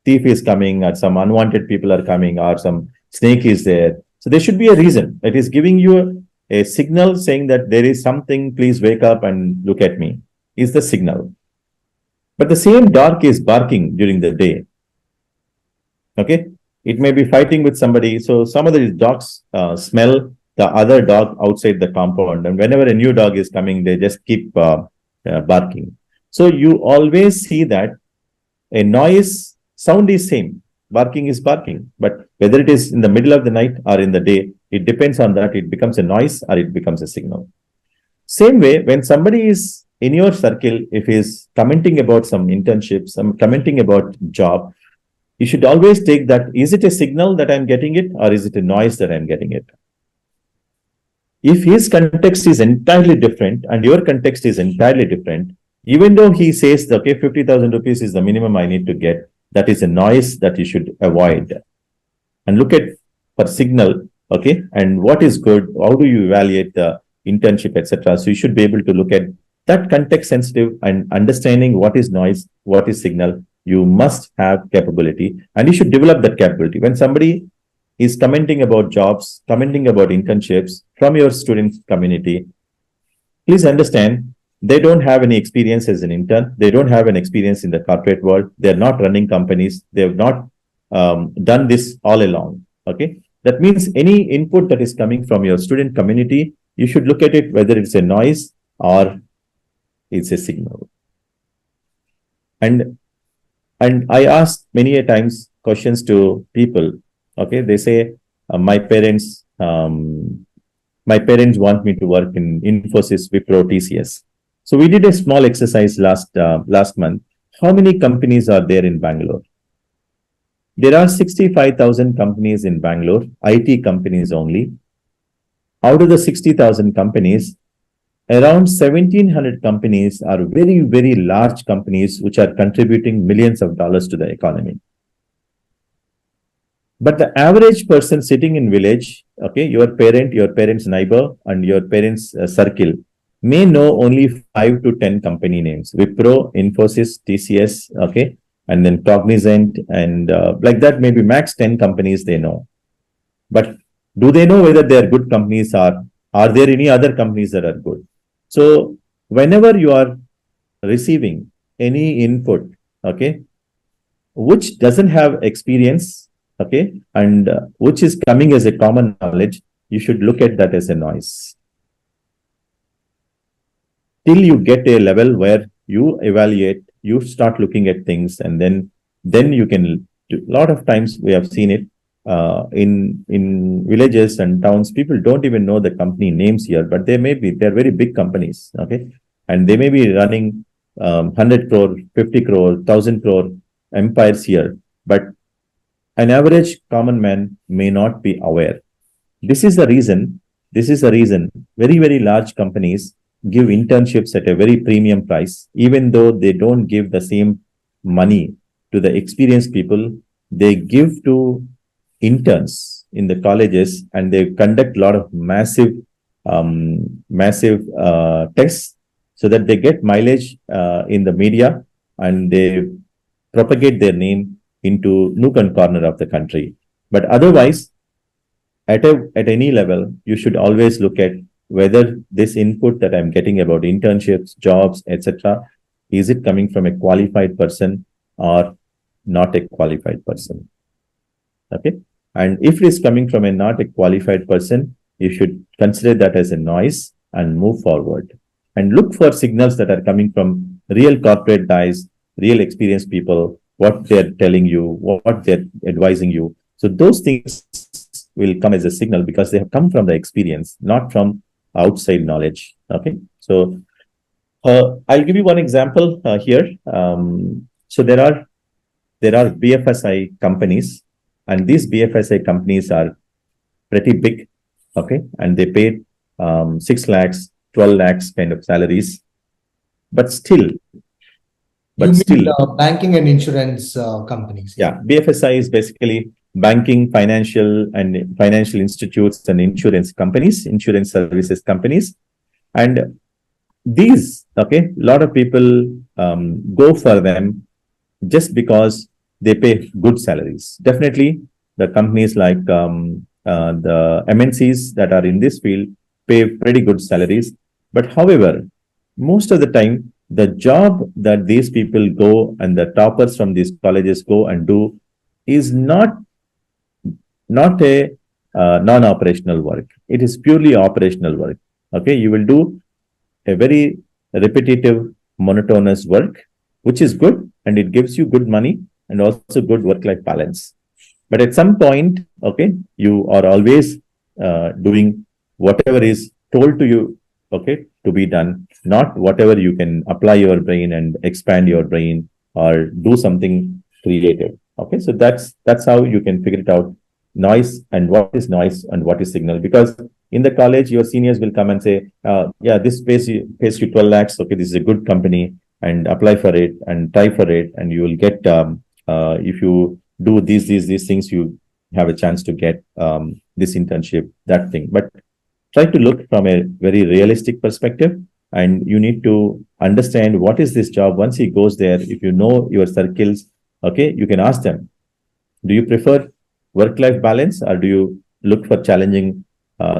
thief is coming, or some unwanted people are coming, or some snake is there. So there should be a reason. It is giving you a signal saying that there is something, please wake up and look at me, is the signal. But the same dog is barking during the day. Okay, it may be fighting with somebody. So some of these dogs smell the other dog outside the compound, and whenever a new dog is coming, they just keep barking. So you always see that a noise sound is same, barking is barking, but whether it is in the middle of the night or in the day, it depends on that. It becomes a noise or it becomes a signal. Same way, when somebody is in your circle, if he's commenting about some internship, some commenting about job, you should always take that, is it a signal that I'm getting it, or is it a noise that I'm getting it? If his context is entirely different and your context is entirely different, even though he says, okay, 50,000 rupees is the minimum I need to get, that is a noise that you should avoid. And look at for signal, okay, and what is good, how do you evaluate the internship, etc. So you should be able to look at that context sensitive and understanding what is noise, what is signal. You must have capability, and you should develop that capability. When somebody is commenting about jobs, commenting about internships from your student community, please understand they don't have any experience as an intern. They don't have an experience in the corporate world. They're not running companies. They have not done this all along. Okay, that means any input that is coming from your student community, you should look at it whether it's a noise or it's a signal. And I ask many a times questions to people. Okay, they say my parents want me to work in Infosys, Wipro, TCS. So we did a small exercise last month. How many companies are there in Bangalore? There are 65,000 companies in Bangalore, IT companies only. Out of the 60,000 companies, around 1,700 companies are very, very large companies which are contributing millions of dollars to the economy. But the average person sitting in village, okay, your parent's neighbor, and your parents' circle may know only 5 to 10 company names: Wipro, Infosys, TCS, okay, and then Cognizant, and like that, maybe max 10 companies they know. But do they know whether they are good companies, or are there any other companies that are good? So whenever you are receiving any input, okay, which doesn't have experience, okay, and which is coming as a common knowledge, you should look at that as a noise till you get a level where you evaluate, you start looking at things, and then you can. A lot of times we have seen it in villages and towns. People don't even know the company names here, but they're very big companies, okay, and they may be running 100 crore, 50 crore, 1,000 crore empires here, but an average common man may not be aware. This is the reason. This is the reason very, very large companies give internships at a very premium price, even though they don't give the same money to the experienced people. They give to interns in the colleges, and they conduct a lot of massive tests so that they get mileage in the media, and they propagate their name into nook and corner of the country. But otherwise, at any level, you should always look at whether this input that I'm getting about internships, jobs, etc., is it coming from a qualified person or not a qualified person? Okay. And if it is coming from a not a qualified person, you should consider that as a noise and move forward. And look for signals that are coming from real corporate guys, real experienced people, what they're telling you, what they're advising you. So those things will come as a signal because they have come from the experience, not from outside knowledge. Okay. So I'll give you one example here. So there are BFSI companies, and these BFSI companies are pretty big, okay, and they pay 6 lakhs, 12 lakhs kind of salaries, but still, You mean banking and insurance companies? yeah, BFSI is basically banking, financial institutes, and insurance companies, insurance services companies, and these, okay, a lot of people go for them just because they pay good salaries. Definitely, the companies like the MNCs that are in this field pay pretty good salaries. But however, most of the time, the job that these people go and the toppers from these colleges go and do is not a non-operational work. It is purely operational work. Okay, you will do a very repetitive, monotonous work, which is good, and it gives you good money and also good work-life balance. But at some point, okay, you are always doing whatever is told to you, okay, to be done, not whatever you can apply your brain and expand your brain or do something creative. Okay, so that's how you can figure it out. Noise and what is noise and what is signal, because in the college your seniors will come and say, yeah, this pays you 12 lakhs, okay, this is a good company, and apply for it and try for it, and you will get if you do these things, you have a chance to get this internship, that thing. But try to look from a very realistic perspective, and you need to understand what is this job. Once he goes there, if you know your circles, okay, you can ask them, do you prefer work-life balance, or do you look for challenging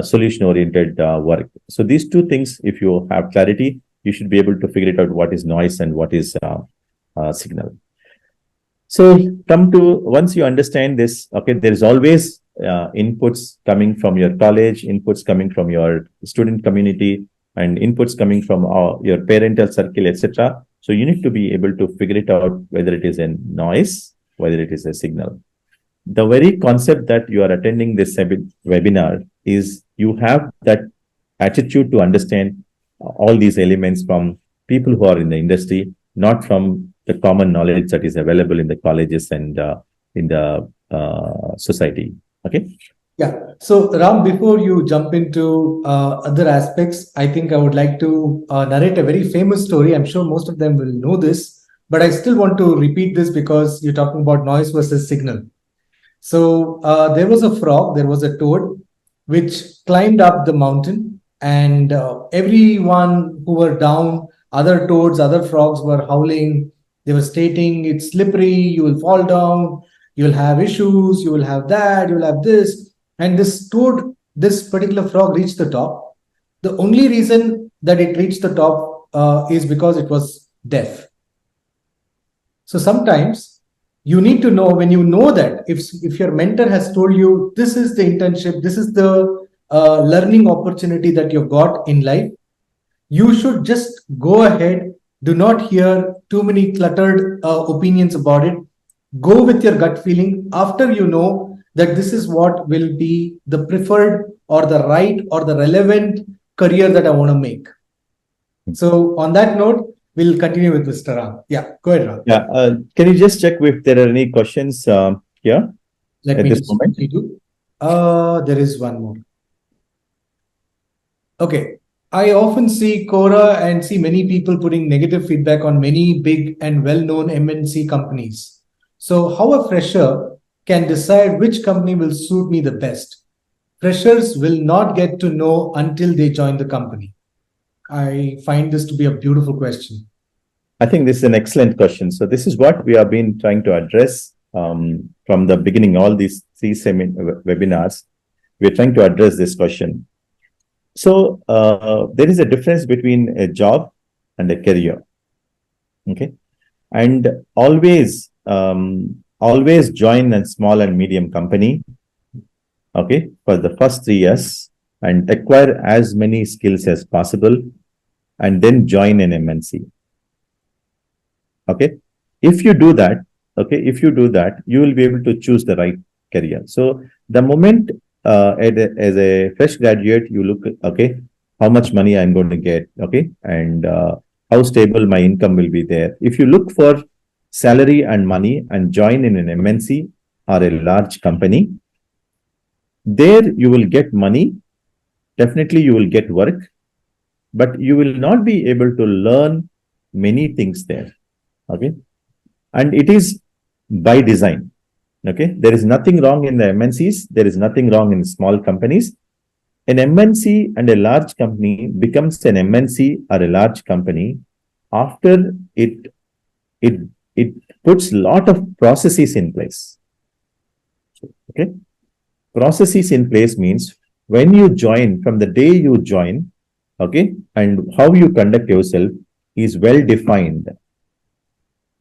solution-oriented work? So these two things, if you have clarity, you should be able to figure it out what is noise and what is signal. So once you understand this, okay, there is always inputs coming from your college, inputs coming from your student community, and inputs coming from your parental circle, etc. So you need to be able to figure it out whether it is a noise, whether it is a signal. The very concept that you are attending this webinar is you have that attitude to understand all these elements from people who are in the industry, not from the common knowledge that is available in the colleges and in the society. Okay. Yeah. So Ram, before you jump into other aspects, I think I would like to narrate a very famous story. I'm sure most of them will know this, but I still want to repeat this because you're talking about noise versus signal. So there was a frog, there was a toad, which climbed up the mountain, and everyone who were down, other toads, other frogs were howling. They were stating, it's slippery, you will fall down, you will have issues, you will have that, you will have this. And this toad, this particular frog reached the top. The only reason that it reached the top is because it was deaf. So sometimes you need to know, when you know that if your mentor has told you this is the internship, this is the learning opportunity that you've got in life, you should just go ahead. Do not hear too many cluttered opinions about it. Go with your gut feeling after you know that this is what will be the preferred or the right or the relevant career that I want to make. So on that note, we'll continue with Mr. Ram. Yeah, go ahead, Ram. Yeah. Can you just check if there are any questions here Let at me this just moment? quickly do. There is one more. Okay. I often see Quora and see many people putting negative feedback on many big and well-known MNC companies. So how a fresher can decide which company will suit me the best? Freshers will not get to know until they join the company. I find this to be a beautiful question. I think this is an excellent question. So this is what we have been trying to address from the beginning. All these three webinars, we are trying to address this question. So there is a difference between a job and a career. Okay, and always join a small and medium company. Okay, for the first 3 years and acquire as many skills as possible, and then join an MNC. Okay, if you do that, you will be able to choose the right career. So the moment as a fresh graduate, you look, okay, how much money I'm going to get, okay, and how stable my income will be there. If you look for salary and money and join in an MNC or a large company, there you will get money. Definitely you will get work, but you will not be able to learn many things there. Okay, and it is by design. Okay, there is nothing wrong in the MNCs. There is nothing wrong in small companies. An MNC and a large company becomes an MNC or a large company after it it puts a lot of processes in place. Okay, processes in place means when you join, from the day you join, okay, and how you conduct yourself is well defined,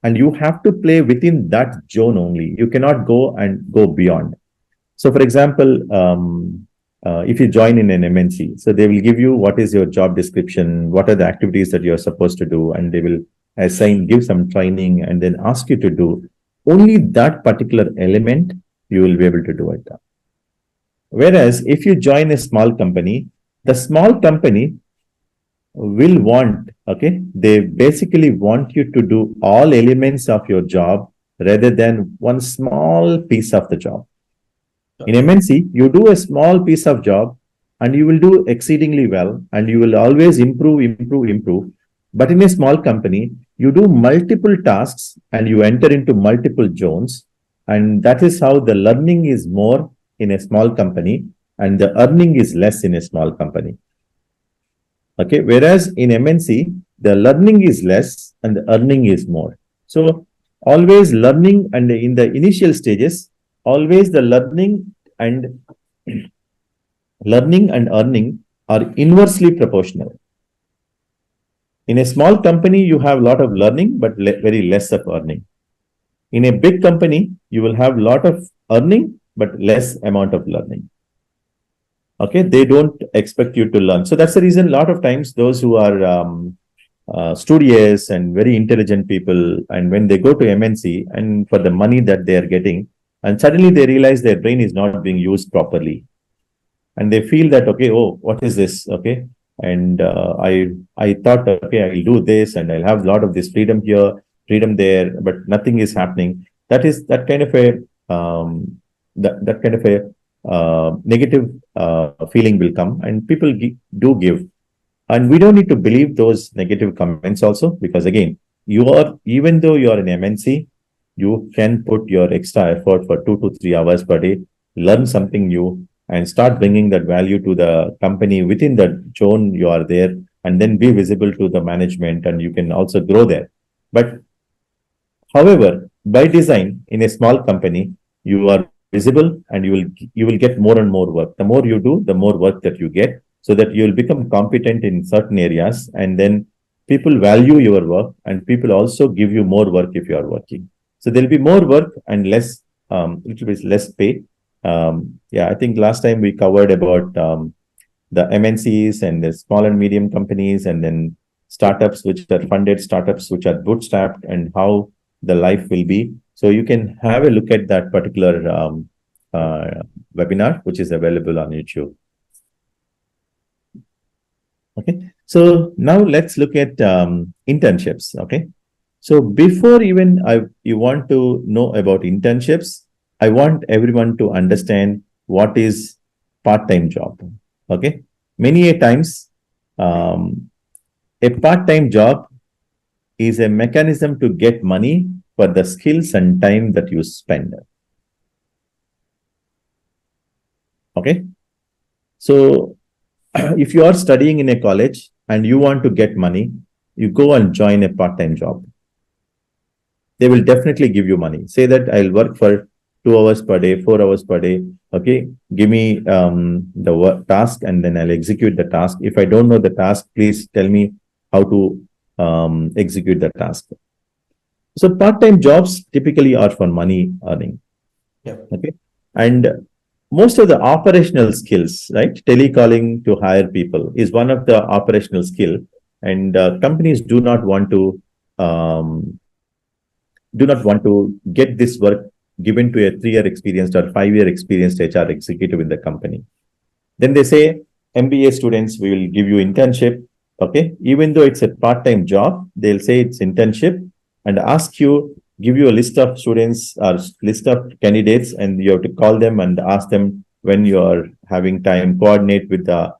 and you have to play within that zone only. You cannot go beyond. So, for example, if you join in an MNC, so they will give you what is your job description, what are the activities that you are supposed to do, and they will give some training, and then ask you to do only that particular element. You will be able to do it. Whereas if you join a small company, the small company will want, okay, they basically want you to do all elements of your job rather than one small piece of the job. In MNC, you do a small piece of job and you will do exceedingly well, and you will always improve. But in a small company, you do multiple tasks and you enter into multiple zones. And that is how the learning is more in a small company and the earning is less in a small company. Okay, whereas in MNC, the learning is less and the earning is more. So always learning, and in the initial stages, always the learning and earning are inversely proportional. In a small company, you have a lot of learning, but very less of earning. In a big company, you will have a lot of earning, but less amount of learning. Okay, they don't expect you to learn. So that's the reason a lot of times those who are studious and very intelligent people, and when they go to MNC and for the money that they are getting, and suddenly they realize their brain is not being used properly. And they feel that, okay, oh, what is this? Okay. And I thought, okay, I'll do this and I'll have a lot of this freedom here, freedom there, but nothing is happening. That is that kind of a negative feeling will come, and people do give. And we don't need to believe those negative comments also, because again, even though you are an MNC, you can put your extra effort for 2 to 3 hours per day, learn something new, and start bringing that value to the company within the zone you are there, and then be visible to the management, and you can also grow there. But however, by design, in a small company, you are visible and you will get more and more work. The more you do, the more work that you get, so that you will become competent in certain areas, and then people value your work, and people also give you more work if you are working. So there'll be more work and less, little bit less pay. Yeah, I think last time we covered about the MNCs and the small and medium companies, and then startups which are funded, startups which are bootstrapped, and how the life will be. So you can have a look at that particular webinar, which is available on YouTube. Okay, so now let's look at internships. Okay, so before even you want to know about internships, I want everyone to understand what is part-time job. Okay, many a times a part-time job is a mechanism to get money for the skills and time that you spend. Okay, so if you are studying in a college and you want to get money, you go and join a part-time job. They will definitely give you money. Say that I'll work for 2 hours per day, 4 hours per day. Okay, give me the work task, and then I'll execute the task. If I don't know the task, please tell me how to execute the task. So part-time jobs typically are for money earning. Yeah. Okay, and most of the operational skills, right? Telecalling to hire people is one of the operational skill, and companies do not want to get this work given to a 3-year experienced or 5-year experienced HR executive in the company. Then they say, MBA students, we will give you internship. Okay, even though it's a part-time job, they'll say it's internship and ask you, give you a list of students or list of candidates, and you have to call them and ask them when you are having time, coordinate with the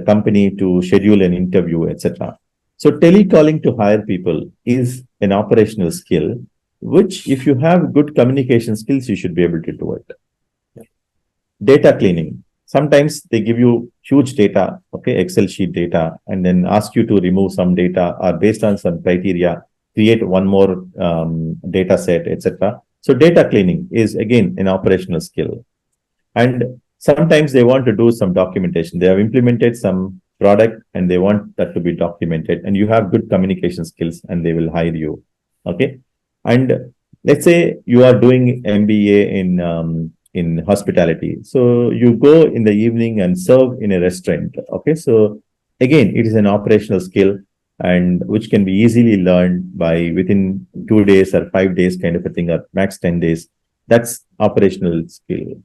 company to schedule an interview, etc. So telecalling to hire people is an operational skill, which if you have good communication skills, you should be able to do it. Yeah. Data cleaning. Sometimes they give you huge data, okay, Excel sheet data, and then ask you to remove some data or based on some criteria, create one more data set, etc. So data cleaning is again an operational skill. And sometimes they want to do some documentation. They have implemented some product and they want that to be documented, and you have good communication skills and they will hire you. Okay. And let's say you are doing MBA in hospitality. So you go in the evening and serve in a restaurant. Okay. So again, it is an operational skill, and which can be easily learned by within 2 days or 5 days kind of a thing, or max 10 days. That's operational skill.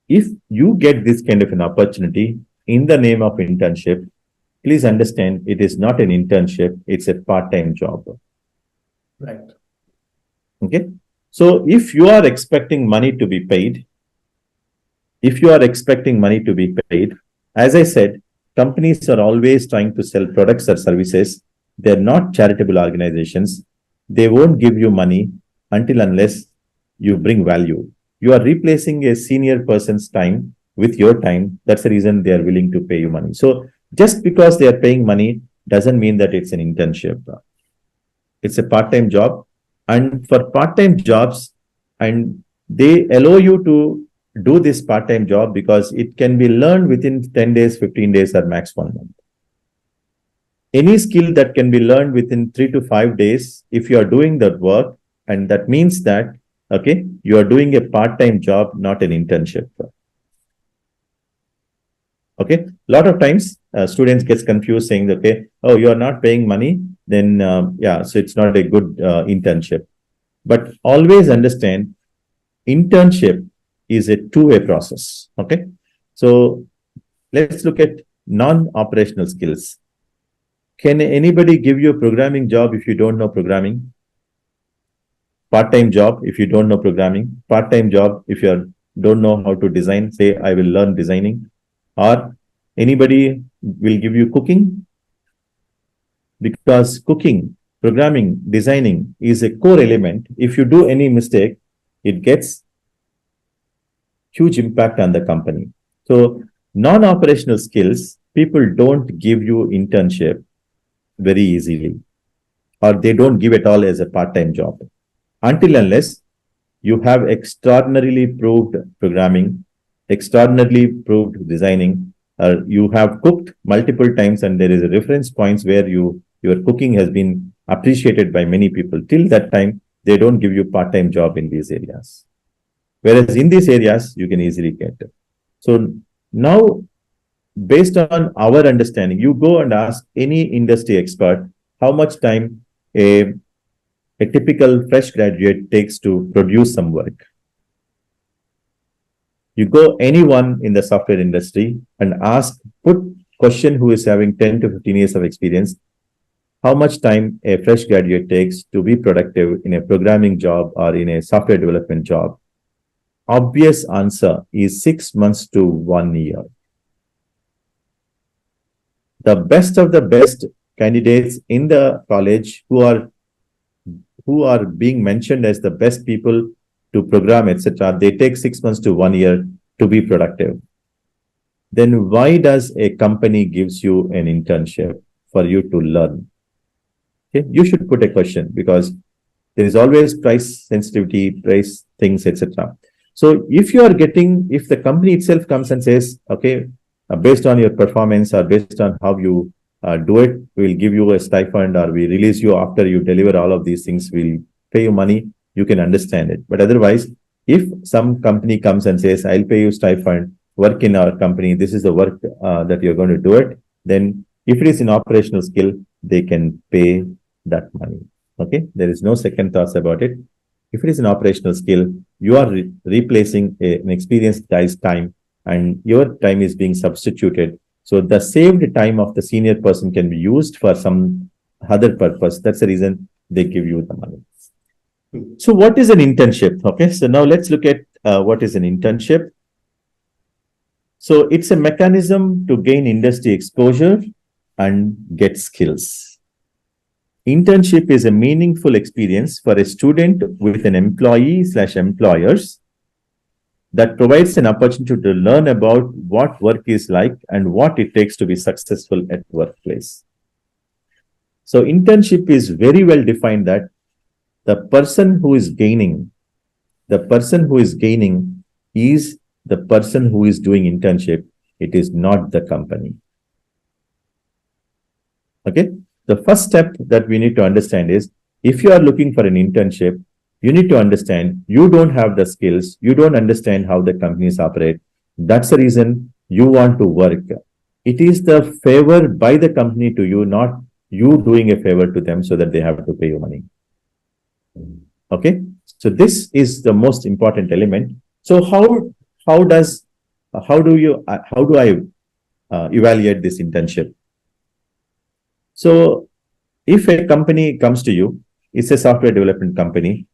If you get this kind of an opportunity in the name of internship, please understand it is not an internship, it's a part-time job. Right. Okay. So if you are expecting money to be paid, as I said, companies are always trying to sell products or services. They're not charitable organizations. They won't give you money until unless you bring value. You are replacing a senior person's time with your time. That's the reason they are willing to pay you money. So just because they are paying money doesn't mean that it's an internship. It's a part-time job. And for part-time jobs, and they allow you to do this part-time job because it can be learned within 10 days, 15 days, or max 1 month. Any skill that can be learned within 3 to 5 days, if you are doing that work, and that means that, okay, you are doing a part-time job, not an internship. Okay, a lot of times students gets confused saying, okay, oh, you are not paying money, then yeah, so it's not a good internship. But always understand, internship is a two-way process. Okay, so let's look at non-operational skills. Can anybody give you a programming job if you don't know programming? Part-time job if you don't know programming. Part-time job if you don't know how to design. Say, I will learn designing. Or anybody will give you cooking? Because cooking, programming, designing is a core element. If you do any mistake, it gets huge impact on the company. So non-operational skills, people don't give you internship very easily, or they don't give it all as a part-time job until unless you have extraordinarily proved programming, extraordinarily proved designing, you have cooked multiple times and there is a reference points where your cooking has been appreciated by many people. Till that time, they don't give you part-time job in these areas. Whereas in these areas, you can easily get it. So now, based on our understanding, you go and ask any industry expert how much time a typical fresh graduate takes to produce some work. You go anyone in the software industry and ask, put question who is having 10 to 15 years of experience, how much time a fresh graduate takes to be productive in a programming job or in a software development job. Obvious answer is 6 months to 1 year. The best of the best candidates in the college who are being mentioned as the best people to program, etc., they take 6 months to 1 year to be productive. Then why does a company gives you an internship for you to learn? Okay, you should put a question, because there is always price sensitivity, price things, etc. So if the company itself comes and says, okay, based on your performance or based on how you do it, we'll give you a stipend, or we release you after you deliver all of these things, we'll pay you money, you can understand it. But otherwise, if some company comes and says, I'll pay you stipend, work in our company, this is the work that you're going to do it, then if it is in operational skill, they can pay that money. Okay, there is no second thoughts about it. If it is an operational skill, you are replacing an experienced guy's time, and your time is being substituted. So the saved time of the senior person can be used for some other purpose. That's the reason they give you the money. So what is an internship? Okay, so now let's look at what is an internship. So it's a mechanism to gain industry exposure and get skills. Internship is a meaningful experience for a student with an employee/employers that provides an opportunity to learn about what work is like and what it takes to be successful at workplace. So internship is very well defined that the person who is gaining is the person who is doing internship. It is not the company. Okay. The first step that we need to understand is, if you are looking for an internship, you need to understand you don't have the skills, you don't understand how the companies operate. That's the reason you want to work. It is the favor by the company to you, not you doing a favor to them so that they have to pay you money. Okay, so this is the most important element. So how do I evaluate this internship? So if a company comes to you, it's a software development company,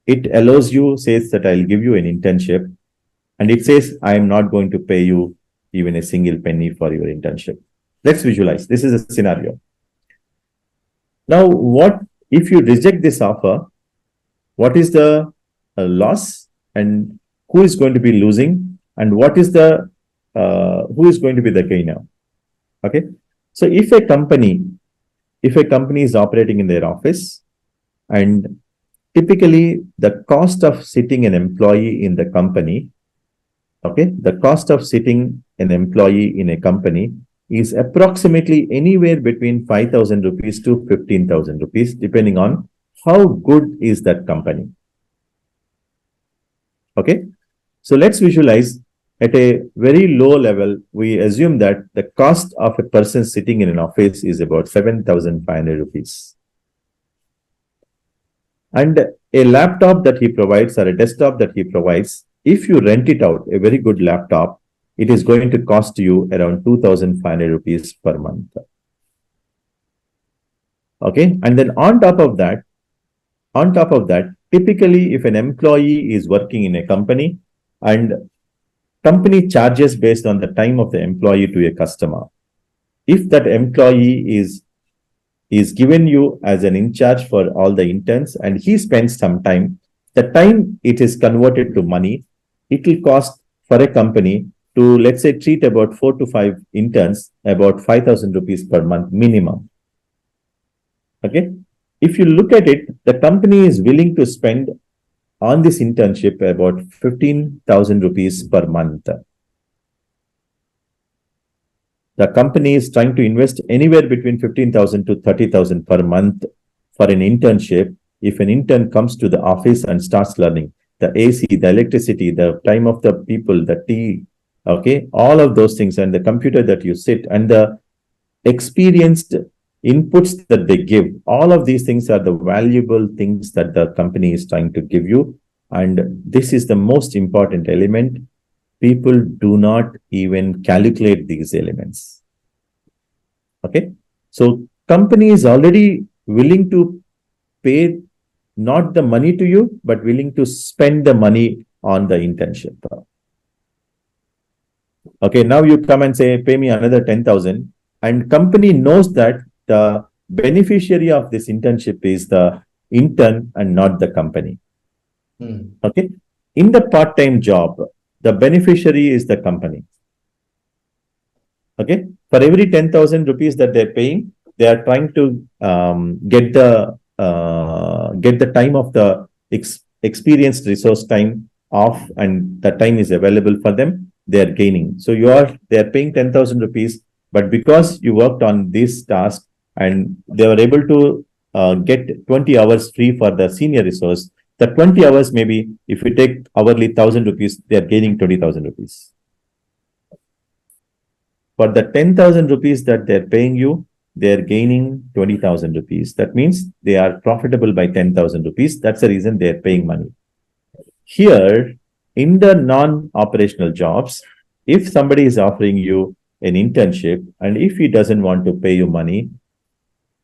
it allows you, says that I'll give you an internship, and it says I am not going to pay you even a single penny for your internship. Let's visualize. This is a scenario. Now, what if you reject this offer? What is the loss, and who is going to be losing, and what is the who is going to be the gainer? Okay. So if a company is operating in their office, and typically the cost of sitting an employee in the company, okay, the cost of sitting an employee in a company is approximately anywhere between 5,000 rupees to 15,000 rupees, depending on how good is that company. Okay, so let's visualize. At a very low level, we assume that the cost of a person sitting in an office is about 7,500 rupees. And a laptop that he provides, or a desktop that he provides, if you rent it out, a very good laptop, it is going to cost you around 2,500 rupees per month. Okay, and then on top of that, typically if an employee is working in a company, and company charges based on the time of the employee to a customer. If that employee is given you as an in charge for all the interns, and he spends some time, the time it is converted to money, it will cost for a company to, let's say, treat about 4 to 5 interns, about 5,000 rupees per month minimum. Okay. If you look at it, the company is willing to spend on this internship about 15,000 rupees per month. The company is trying to invest anywhere between 15,000 to 30,000 per month for an internship. If an intern comes to the office and starts learning the AC, the electricity, the time of the people, the tea, okay, all of those things, and the computer that you sit, and the experienced inputs that they give, all of these things are the valuable things that the company is trying to give you. And this is the most important element. People do not even calculate these elements. Okay. So company is already willing to pay not the money to you, but willing to spend the money on the internship. Okay, now you come and say, pay me another 10,000, and company knows that the beneficiary of this internship is the intern and not the company. Okay. In the part-time job, the beneficiary is the company. Okay. For every 10,000 rupees that they're paying, they are trying to get the time of the experienced resource time off, and the time is available for them. They are gaining. So they are paying 10,000 rupees, but because you worked on this task and they were able to get 20 hours free for the senior resource, the 20 hours, maybe if you take hourly 1,000 rupees, they are gaining 20,000 rupees. For the 10,000 rupees that they're paying you, they're gaining 20,000 rupees. That means they are profitable by 10,000 rupees. That's the reason they're paying money. Here, in the non-operational jobs, if somebody is offering you an internship and if he doesn't want to pay you money,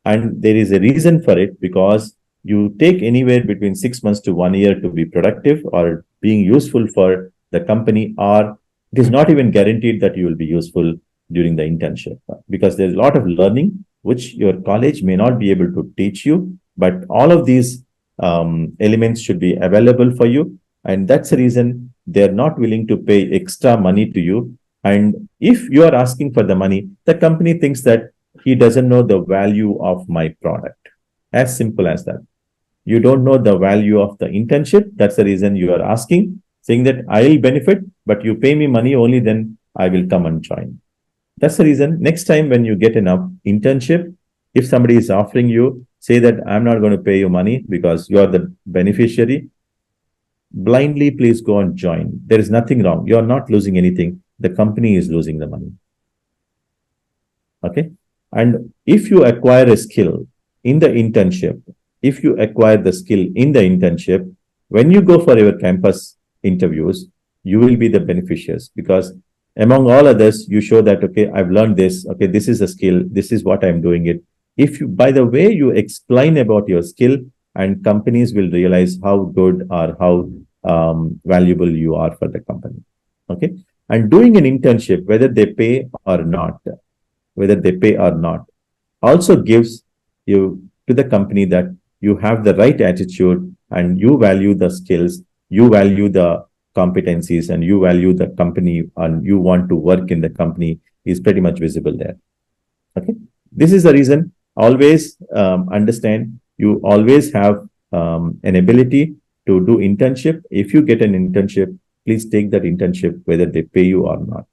and there is a reason for it, because you take anywhere between 6 months to 1 year to be productive or being useful for the company, or it is not even guaranteed that you will be useful during the internship, because there's a lot of learning which your college may not be able to teach you, but all of these elements should be available for you. And that's the reason they're not willing to pay extra money to you. And if you are asking for the money, the company thinks that he doesn't know the value of my product. As simple as that. You don't know the value of the internship. That's the reason you are asking, saying that I'll benefit, but you pay me money only, then I will come and join. That's the reason next time when you get an internship, if somebody is offering you, say that I'm not going to pay you money because you are the beneficiary. Blindly, please go and join. There is nothing wrong. You're not losing anything. The company is losing the money. Okay. And if you acquire a skill in the internship, when you go for your campus interviews, you will be the beneficiaries, because among all others, you show that, okay, I've learned this. Okay, this is a skill. This is what I'm doing it. If you, by the way, you explain about your skill, and companies will realize how good or how valuable you are for the company. Okay. And doing an internship, whether they pay or not, also gives you to the company that you have the right attitude and you value the skills, you value the competencies, and you value the company and you want to work in the company is pretty much visible there. Okay. This is the reason. Always understand, you always have an ability to do internship. If you get an internship, please take that internship whether they pay you or not.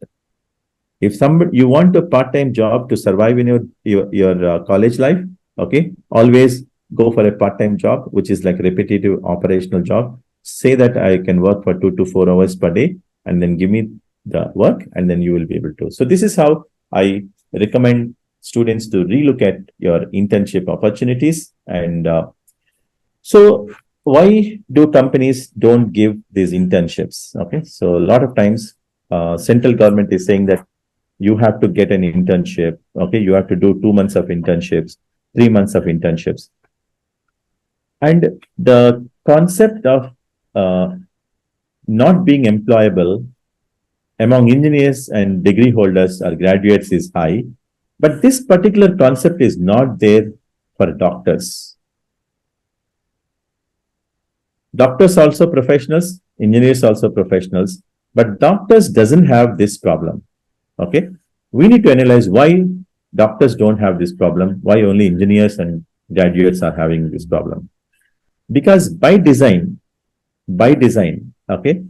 If you want a part-time job to survive in your college life, okay, always go for a part-time job, which is like repetitive operational job. Say that I can work for 2 to 4 hours per day, and then give me the work, and then you will be able to. So this is how I recommend students to relook at your internship opportunities. And so why do companies don't give these internships? Okay, so a lot of times central government is saying that you have to get an internship. Okay, you have to do 2 months of internships, 3 months of internships. And the concept of not being employable among engineers and degree holders or graduates is high. But this particular concept is not there for doctors. Doctors also professionals, engineers also professionals, but doctors doesn't have this problem. Okay, we need to analyze why doctors don't have this problem, why only engineers and graduates are having this problem. Because by design, okay,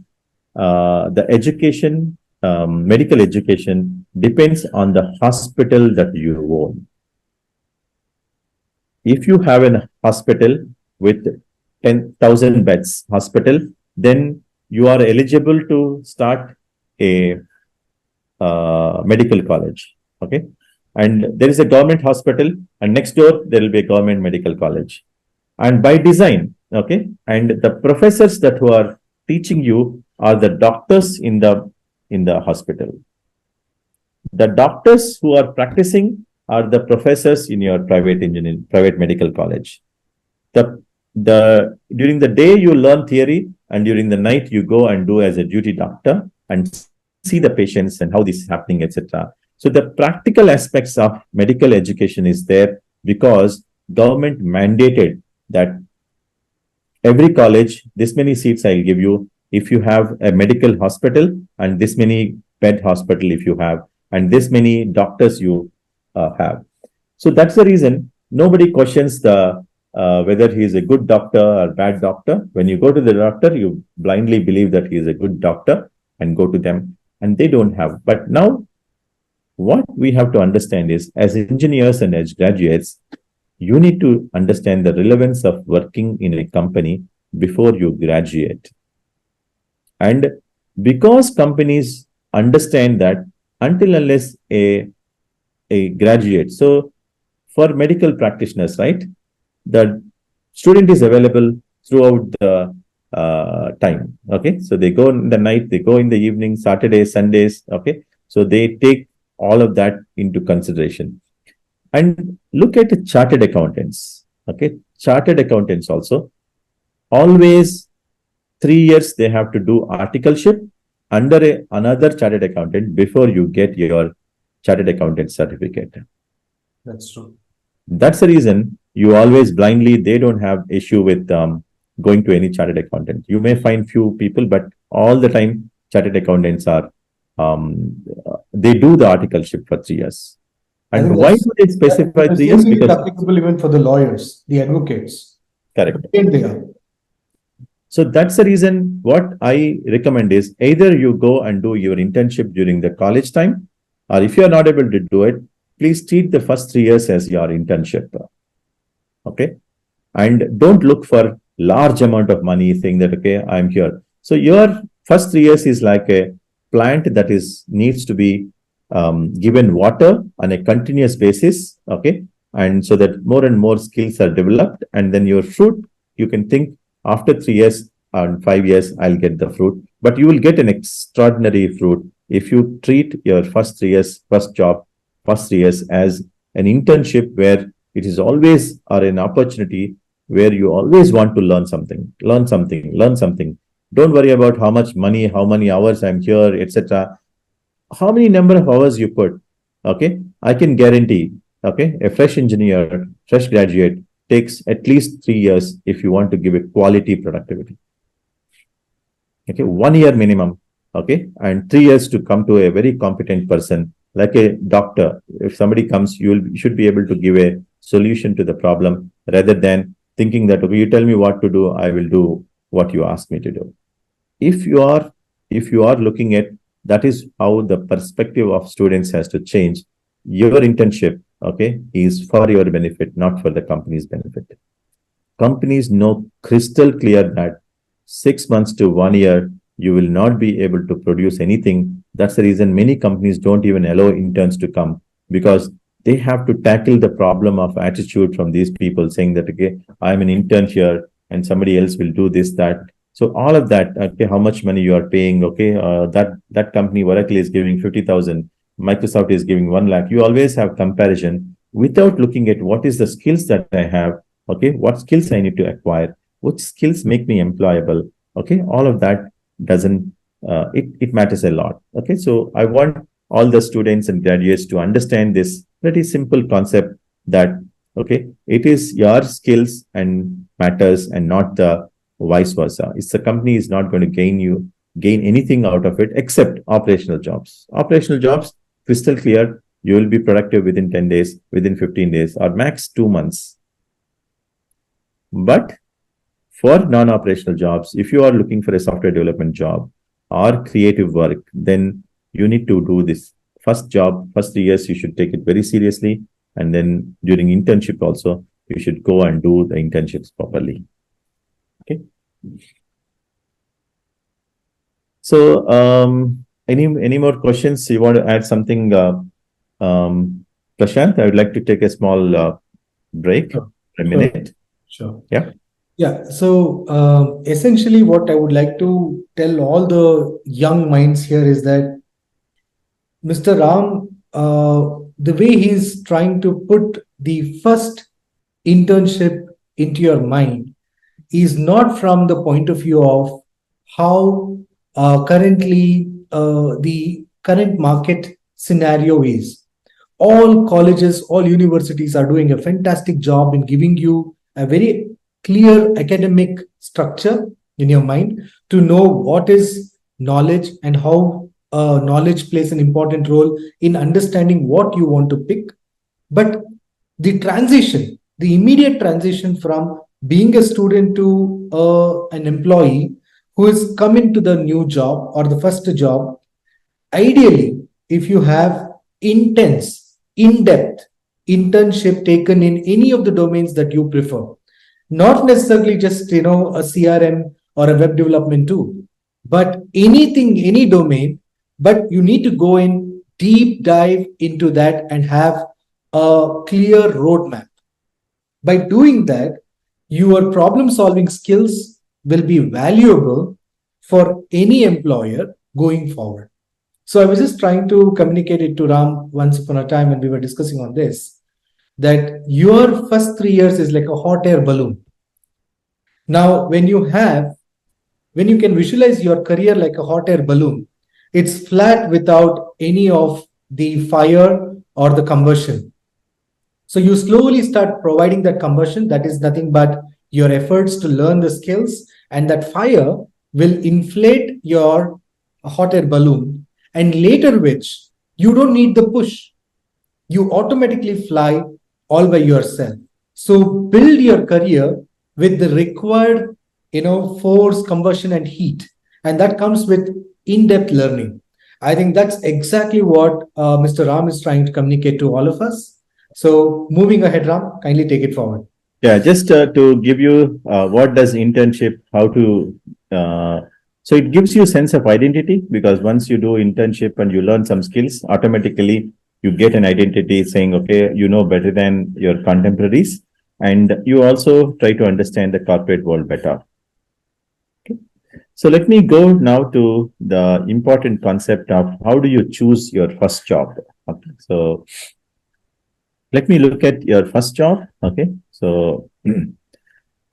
the education medical education depends on the hospital that you own. If you have a hospital with 10,000 beds hospital, then you are eligible to start a medical college. Okay. And there is a government hospital, and next door there will be a government medical college. And by design, okay, and the professors that who are teaching you are the doctors in the hospital. The doctors who are practicing are the professors in your private medical college. The during the day you learn theory, and during the night you go and do as a duty doctor and see the patients and how this is happening, etc. So the practical aspects of medical education is there because government mandated that every college, this many seats I'll give you if you have a medical hospital, and this many bed hospital if you have, and this many doctors you have. So that's the reason nobody questions the whether he is a good doctor or bad doctor. When you go to the doctor, you blindly believe that he is a good doctor and go to them, and they don't have. But now, what we have to understand is, as engineers and as graduates, you need to understand the relevance of working in a company before you graduate. And because companies understand that, until unless a graduate, so for medical practitioners, right, the student is available throughout the time. Okay, so they go in the night, they go in the evening, Saturdays, Sundays. Okay, so they take all of that into consideration. And look at the chartered accountants. Okay, chartered accountants also always 3 years they have to do articleship under another chartered accountant before you get your chartered accountant certificate. That's true. That's the reason you always blindly, they don't have issue with going to any chartered accountant. You may find few people, but all the time chartered accountants are they do the articleship for 3 years. And why do they specify 3 years? Because it's applicable even for the lawyers, the advocates. Correct. They are. So that's the reason what I recommend is either you go and do your internship during the college time, or if you are not able to do it, please treat the first 3 years as your internship. Okay. And don't look for large amount of money saying that, okay, I'm here. So your first 3 years is like a plant that is needs to be given water on a continuous basis. Okay. And so that more and more skills are developed, and then your fruit, you can think after 3 years and 5 years, I'll get the fruit, but you will get an extraordinary fruit if you treat your first 3 years, first job, first 3 years as an internship where it is always or an opportunity where you always want to learn something, learn something, learn something. Don't worry about how much money, how many hours I'm here, etc. How many number of hours you put. Okay, I can guarantee. Okay, a fresh engineer, fresh graduate takes at least 3 years if you want to give a quality productivity. Okay, 1 year minimum. Okay, and 3 years to come to a very competent person like a doctor. If somebody comes, you should be able to give a solution to the problem rather than thinking that, okay, you tell me what to do, I will do what you ask me to do. If you are looking at, that is how the perspective of students has to change. Your internship, okay, is for your benefit, not for the company's benefit. Companies know crystal clear that 6 months to 1 year, you will not be able to produce anything. That's the reason many companies don't even allow interns to come, because they have to tackle the problem of attitude from these people saying that, okay, I'm an intern here and somebody else will do this, that. So all of that, okay, how much money you are paying, okay, that company, Oracle is giving 50,000, Microsoft is giving 1 lakh. You always have comparison without looking at what is the skills that I have, okay, what skills I need to acquire, which skills make me employable, okay, all of that doesn't, it matters a lot. Okay, so I want all the students and graduates to understand this pretty simple concept that, okay, it is your skills and matters and not the vice versa. It's the company is not going to gain anything out of it except operational jobs. Operational jobs, crystal clear, you will be productive within 10 days, within 15 days, or max 2 months. But for non-operational jobs, if you are looking for a software development job or creative work, then you need to do this first job, first 3 years, you should take it very seriously. And then during internship also, you should go and do the internships properly. Okay. So, any more questions? You want to add something, Prashant? I would like to take a small break, Sure. a Sure. minute. Sure. Yeah. Yeah. So essentially, what I would like to tell all the young minds here is that Mr. Ram, the way he's trying to put the first internship into your mind is not from the point of view of how currently the current market scenario is. All colleges, all universities are doing a fantastic job in giving you a very clear academic structure in your mind to know what is knowledge and how knowledge plays an important role in understanding what you want to pick. But the transition, the immediate transition from being a student to an employee who is coming to the new job or the first job, ideally, if you have intense, in-depth internship taken in any of the domains that you prefer, not necessarily just a CRM or a web development tool, but anything, any domain, but you need to go in deep dive into that and have a clear roadmap. By doing that, your problem solving skills will be valuable for any employer going forward. So I was just trying to communicate it to Ram once upon a time when we were discussing on this, that your first 3 years is like a hot air balloon. Now, when you can visualize your career like a hot air balloon, it's flat without any of the fire or the combustion. So you slowly start providing that combustion. That is nothing but your efforts to learn the skills, and that fire will inflate your hot air balloon. And later, which you don't need the push, you automatically fly all by yourself. So build your career with the required, force, combustion, and heat, and that comes with in-depth learning. I think that's exactly what Mr. Ram is trying to communicate to all of us. So moving ahead, Ram, kindly take it forward. Yeah, just to give you what does internship, how to, so it gives you a sense of identity, because once you do internship and you learn some skills, automatically you get an identity saying, okay, you know better than your contemporaries, and you also try to understand the corporate world better. Okay. So let me go now to the important concept of how do you choose your first job. Okay. So let me look at your first job. Okay. So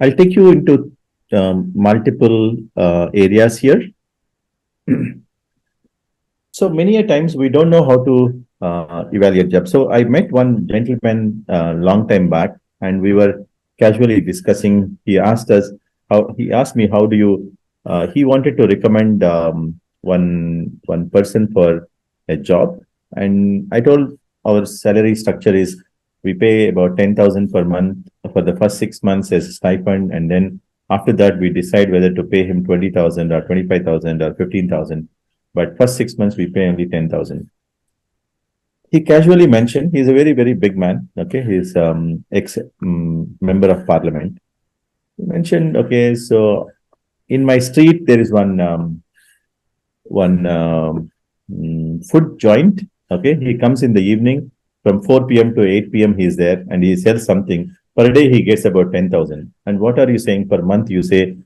I'll take you into multiple areas here. So many a times we don't know how to evaluate jobs. So I met one gentleman long time back, and we were casually discussing. He asked us how. He asked me how do you. He wanted to recommend one person for a job, and I told our salary structure is we pay about 10,000 per month for the first 6 months as a stipend, and then after that we decide whether to pay him 20,000 or 25,000 or 15,000. But first 6 months we pay only 10,000. He casually mentioned he's a very, very big man. Okay, he's ex member of parliament. He mentioned, okay, so in my street there is one food joint. Okay, he comes in the evening from 4 p.m. to 8 p.m. He's there and he sells something. Per day he gets about 10,000. And what are you saying per month? You say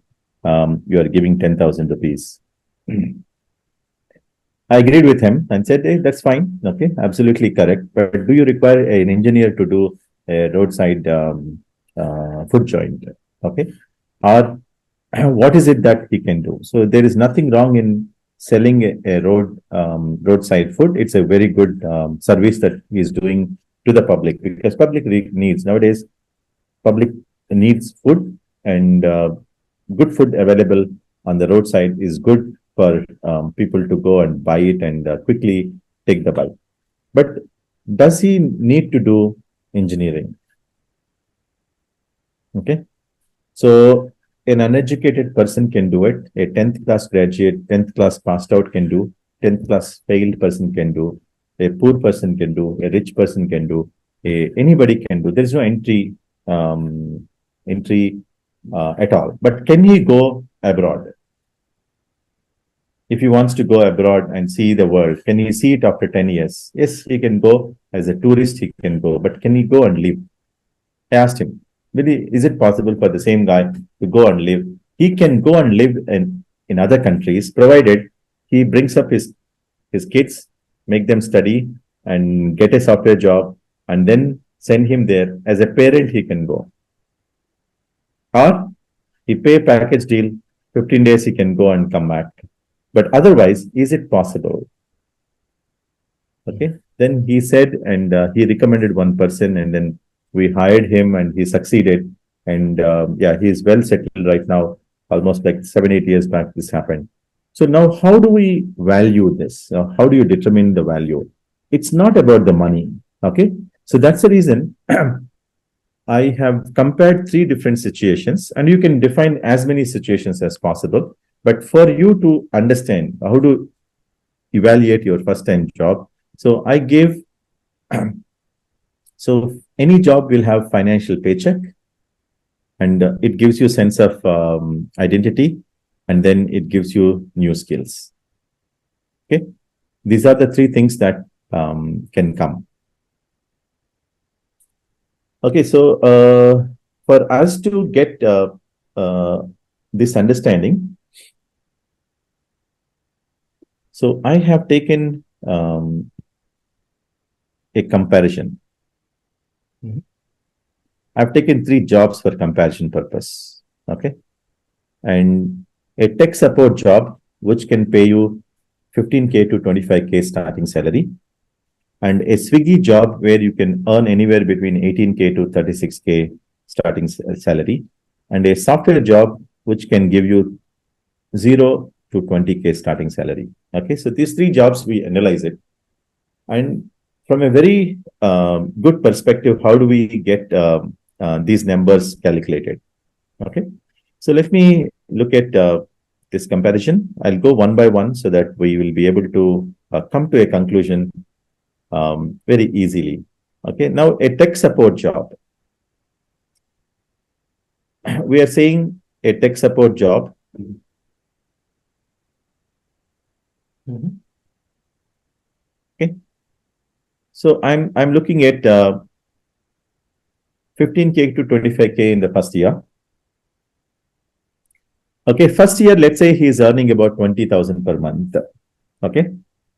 you are giving 10,000 rupees. I agreed with him and said, hey, that's fine. Okay, absolutely correct. But do you require an engineer to do a roadside food joint? Okay. Or what is it that he can do? So there is nothing wrong in selling a roadside food. It's a very good service that he is doing to the public, because public needs nowadays, public needs food, and good food available on the roadside is good for people to go and buy it and quickly take the bite. But does he need to do engineering? Okay. So an uneducated person can do it. A 10th class graduate, 10th class passed out can do. 10th class failed person can do, a poor person can do, a rich person can do, anybody can do. There is no entry at all. But can he go abroad? If he wants to go abroad and see the world, can he see it after 10 years? Yes, he can go as a tourist, he can go, but can he go and live? I asked him, really, is it possible for the same guy to go and live? He can go and live in other countries, provided he brings up his kids, make them study and get a software job, and then send him there. As a parent, he can go. Or he pay package deal, 15 days he can go and come back. But otherwise, is it possible? Okay. Then he said, and he recommended one person, and then we hired him, and he succeeded. And yeah, he is well settled right now. Almost like 7, 8 years back, this happened. So now, how do we value this? How do you determine the value? It's not about the money. Okay. So that's the reason I have compared 3 different situations, and you can define as many situations as possible. But for you to understand how to evaluate your first time job, so I gave, so any job will have financial paycheck, and it gives you sense of identity, and then it gives you new skills. Okay. These are the 3 things that can come. Okay, so for us to get this understanding, so I have taken a comparison. I've taken 3 jobs for comparison purpose. Okay, and a tech support job which can pay you 15K to 25K starting salary, and a Swiggy job where you can earn anywhere between 18K to 36K starting salary, and a software job which can give you 0 to 20K starting salary. Okay, so these 3 jobs, we analyze it. And from a very good perspective, how do we get these numbers calculated? Okay, so let me look at this comparison. I'll go one by one so that we will be able to come to a conclusion very easily. Okay, now a tech support job. We are saying a tech support job. Okay, so I'm looking at 15K to 25K in the first year. Okay, first year, let's say he's earning about 20,000 per month. Okay,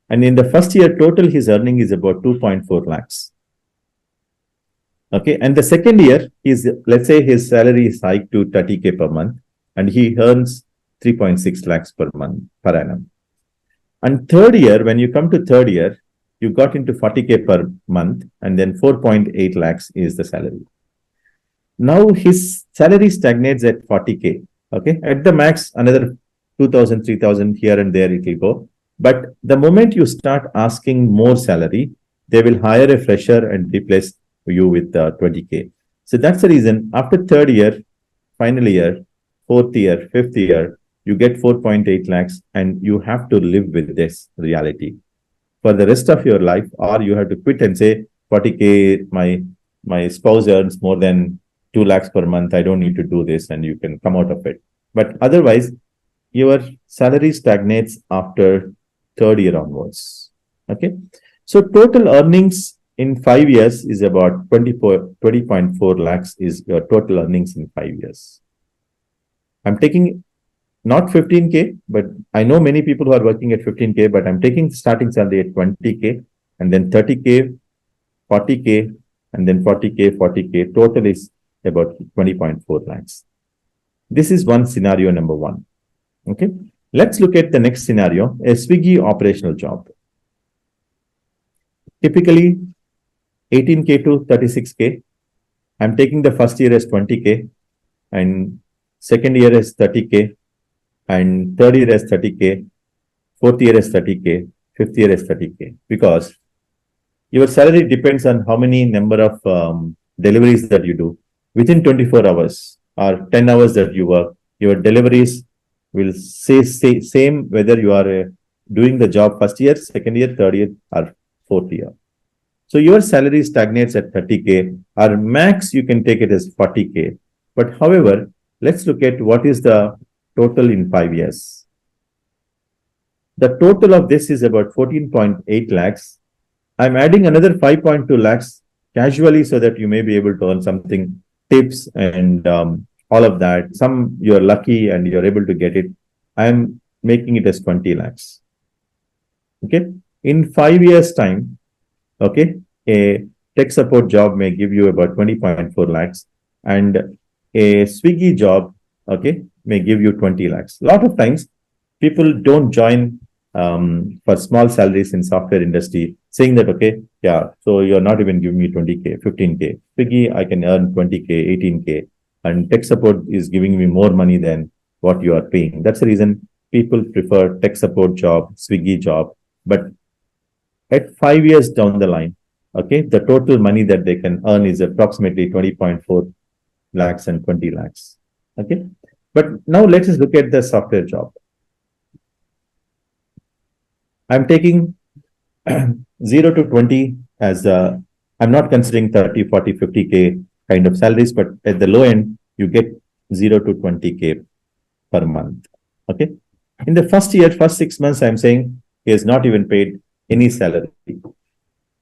and in the first year, total his earning is about 2.4 lakhs. Okay, and the second year, let's say his salary is hiked to 30K per month, and he earns 3.6 lakhs per month per annum. And third year, when you come to third year, you got into 40K per month, and then 4.8 lakhs is the salary. Now his salary stagnates at 40K. Okay, at the max, another 2,000, 3,000 here and there it will go. But the moment you start asking more salary, they will hire a fresher and replace you with 20K. So that's the reason after third year, final year, fourth year, fifth year, you get 4.8 lakhs, and you have to live with this reality for the rest of your life, or you have to quit and say 40K, my spouse earns more than 2 lakhs per month. I don't need to do this, and you can come out of it. But otherwise, your salary stagnates after third year onwards. Okay, so total earnings in 5 years is about 20.4 lakhs is your total earnings in 5 years. I'm taking not 15K, but I know many people who are working at 15K, but I'm taking starting salary at 20K, and then 30K, 40K, and then 40K, 40K. Total is about 20.4 lakhs. This is one scenario number one. Okay, let's look at the next scenario, a Swiggy operational job. Typically 18K to 36K. I'm taking the first year as 20K, and second year as 30K, and third year as 30K, fourth year as 30K, fifth year as 30K, because your salary depends on how many number of deliveries that you do within 24 hours or 10 hours that you work. Your deliveries will say same whether you are a doing the job first year, second year, third year, or fourth year. So your salary stagnates at 30K, or max you can take it as 40K. But however, let's look at what is the total in 5 years. The total of this is about 14.8 lakhs. I'm adding another 5.2 lakhs casually so that you may be able to earn something, tips and all of that. Some you're lucky and you're able to get it. I'm making it as 20 lakhs. Okay. In 5 years' time, okay, a tech support job may give you about 20.4 lakhs, and a Swiggy job, okay, may give you 20 lakhs. A lot of times people don't join for small salaries in software industry, saying that, okay, yeah, so you're not even giving me 20K, 15K. Swiggy, I can earn 20K, 18K, and tech support is giving me more money than what you are paying. That's the reason people prefer tech support job, Swiggy job. But at 5 years down the line, okay, the total money that they can earn is approximately 20.4 lakhs and 20 lakhs. Okay. But now let's just look at the software job. I'm taking 0 to 20 as I'm not considering 30, 40, 50K kind of salaries, but at the low end, you get 0 to 20K per month. Okay. In the first year, first 6 months, I'm saying he has not even paid any salary.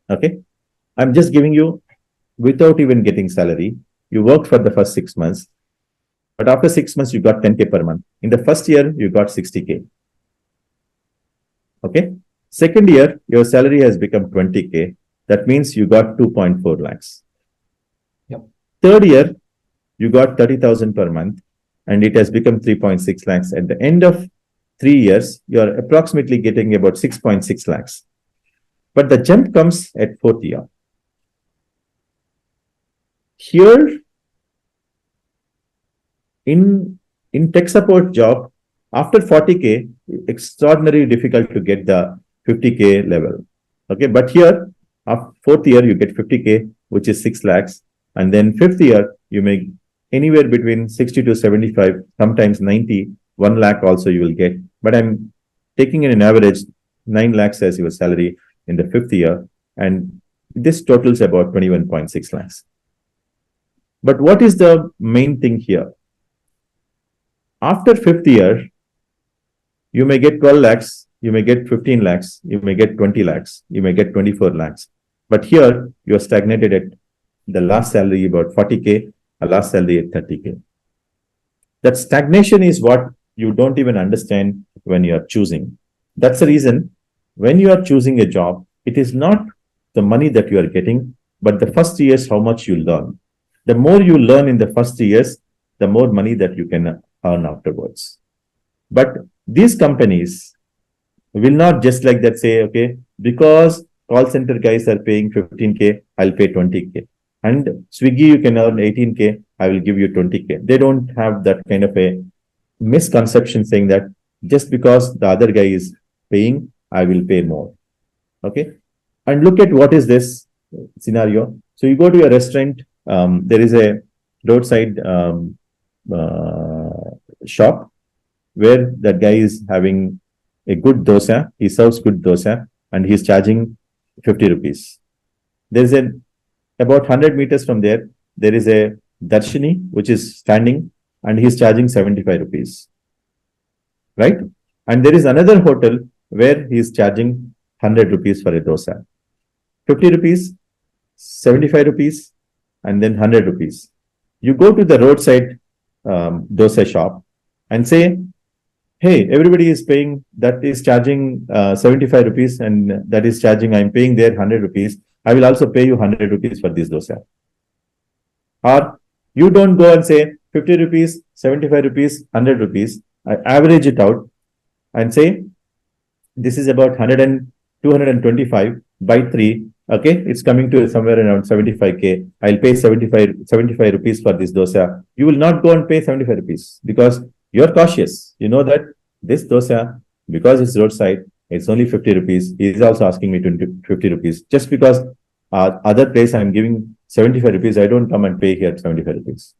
Okay. I'm just giving you without even getting salary. You worked for the first 6 months, but after 6 months, you got 10K per month. In the first year, you got 60K. Okay. Second year, your salary has become 20K. That means you got 2.4 lakhs. Yep. Third year, you got 30,000 per month, and it has become 3.6 lakhs. At the end of 3 years, you're approximately getting about 6.6 lakhs. But the jump comes at fourth year. Here, in tech support job, after 40K, extraordinarily difficult to get the 50K level. Okay, but here, after fourth year, you get 50K, which is 6 lakhs. And then fifth year, you make anywhere between 60 to 75, sometimes 90, 1 lakh also you will get. But I'm taking an average 9 lakhs as your salary in the fifth year. And this totals about 21.6 lakhs. But what is the main thing here? After fifth year, you may get 12 lakhs, you may get 15 lakhs, you may get 20 lakhs, you may get 24 lakhs. But here, you are stagnated at the last salary about 40K, a last salary at 30K. That stagnation is what you don't even understand when you are choosing. That's the reason when you are choosing a job, it is not the money that you are getting, but the first years, how much you learn. The more you learn in the first years, the more money that you can earn afterwards. But these companies will not just like that say, okay, because call center guys are paying 15K, I'll pay 20K. And Swiggy, you can earn 18K, I will give you 20K. They don't have that kind of a misconception saying that just because the other guy is paying, I will pay more. Okay. And look at what is this scenario. So you go to a restaurant, there is a roadside shop where that guy is having a good dosa. He serves good dosa and he's charging 50 rupees. There's about 100 meters from there, there is a Darshini, which is standing and he's charging 75 rupees. Right? And there is another hotel where he's charging 100 rupees for a dosa. 50 rupees, 75 rupees, and then 100 rupees. You go to the roadside dosa shop and say, hey, everybody is paying, that is charging 75 rupees and that is charging, I'm paying there 100 rupees. I will also pay you 100 rupees for this dosa. Or you don't go and say 50 rupees, 75 rupees, 100 rupees. I average it out and say, this is about 100 and 225 by 3. Okay, it's coming to somewhere around 75K. I'll pay 75 rupees for this dosa. You will not go and pay 75 rupees because you're cautious. You know that this dosa, because it's roadside, it's only 50 rupees. He is also asking me 50 rupees. Just because other place I'm giving 75 rupees, I don't come and pay here 75 rupees.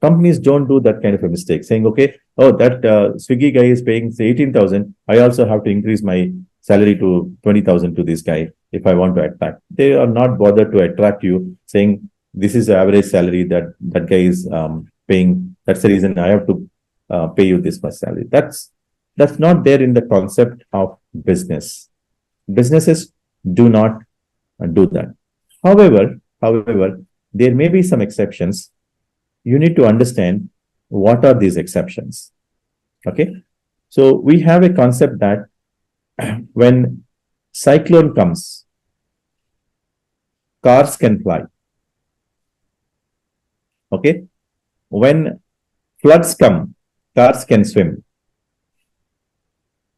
Companies don't do that kind of a mistake, saying, okay, oh, that Swiggy guy is paying say 18,000. I also have to increase my salary to 20,000 to this guy if I want to attract. They are not bothered to attract you, saying this is the average salary that that guy is paying. That's the reason I have to pay you this much salary. That's not there in the concept of business. Businesses do not do that. However, there may be some exceptions. You need to understand what are these exceptions. Okay, so we have a concept that when cyclone comes, cars can fly. Okay, when floods come, cars can swim.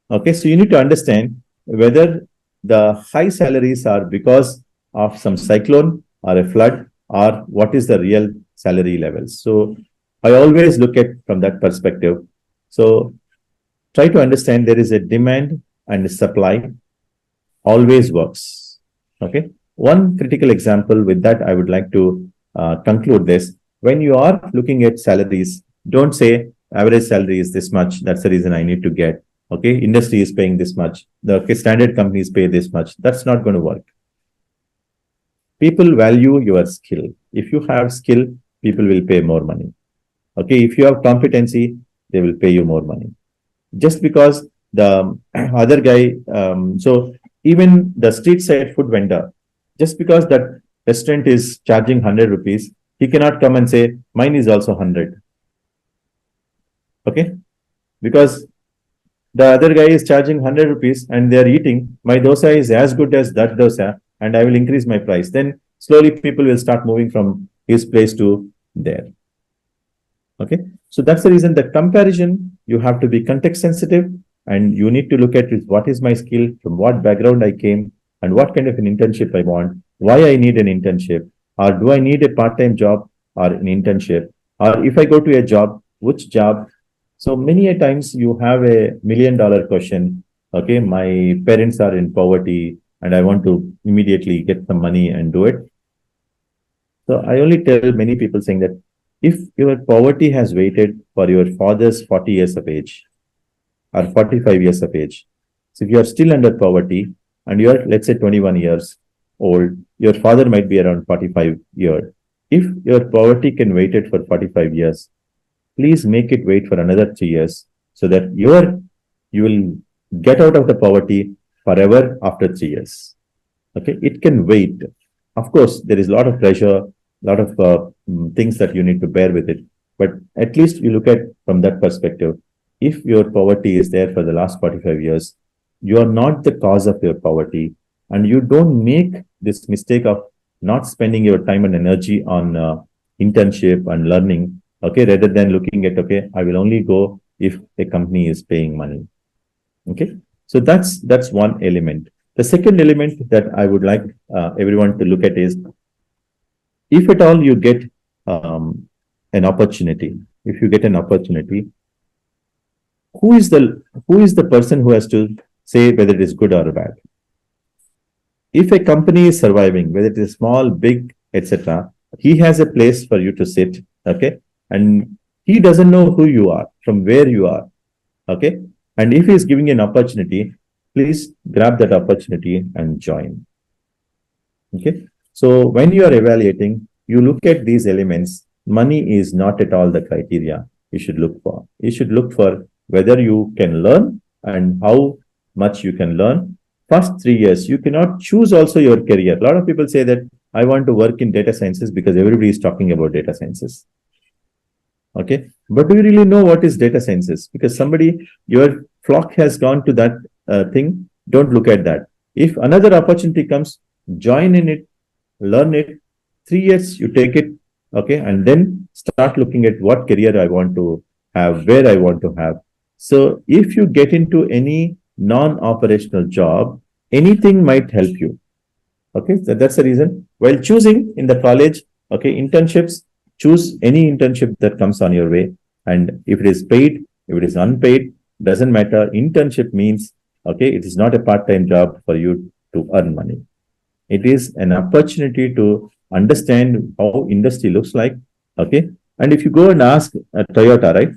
Okay, so you need to understand whether the high salaries are because of some cyclone or a flood, or what is the real salary levels. So I always look at from that perspective. So try to understand there is a demand and a supply always works. Okay. One critical example with that, I would like to conclude this. When you are looking at salaries, don't say average salary is this much. That's the reason I need to get. Okay. Industry is paying this much. The standard companies pay this much. That's not going to work. People value your skill. If you have skill, people will pay more money. Okay. If you have competency, they will pay you more money. Just because the other guy, so even the street side food vendor, just because that restaurant is charging 100 rupees, he cannot come and say, mine is also 100. Okay. Because the other guy is charging 100 rupees and they are eating, my dosa is as good as that dosa and I will increase my price. Then slowly people will start moving from his place to there. Okay. So that's the reason that comparison, you have to be context sensitive and you need to look at what is my skill, from what background I came, and what kind of an internship I want, why I need an internship, or do I need a part-time job or an internship, or if I go to a job, which job? So many a times you have $1 million question. Okay, my parents are in poverty and I want to immediately get some money and do it. So I only tell many people saying that if your poverty has waited for your father's 40 years of age or 45 years of age, so if you are still under poverty and you are, let's say, 21 years old, your father might be around 45 years. If your poverty can wait it for 45 years, please make it wait for another 3 years so that you will get out of the poverty forever after 3 years. Okay, it can wait. Of course, there is a lot of pressure, a lot of things that you need to bear with it. But at least you look at from that perspective. If your poverty is there for the last 45 years, you are not the cause of your poverty, and you don't make this mistake of not spending your time and energy on internship and learning. Okay, rather than looking at, okay, I will only go if a company is paying money. Okay, so that's one element. The second element that I would like everyone to look at is, if at all you get an opportunity, if you get an opportunity, who is the person who has to say whether it is good or bad? If a company is surviving, whether it is small, big, etc., he has a place for you to sit. Okay, and he doesn't know who you are, from where you are. Okay, and if he is giving you an opportunity, please grab that opportunity and join. Okay, so when you are evaluating, you look at these elements. Money is not at all the criteria you should look for. You should look for whether you can learn and how much you can learn. First 3 years, you cannot choose also your career. A lot of people say that I want to work in data sciences because everybody is talking about data sciences. Okay, but do you really know what is data sciences? Because your flock has gone to that thing. Don't look at that. If another opportunity comes, join in it, learn it. 3 years, you take it. Okay, and then start looking at what career I want to have, where I want to have. So if you get into any non-operational job, anything might help you. Okay, so that's the reason. While choosing in the college, okay, internships, choose any internship that comes on your way. And if it is paid, if it is unpaid, doesn't matter. Internship means, okay, it is not a part-time job for you to earn money. It is an opportunity to understand how industry looks like. Okay, And if you go and ask Toyota, right?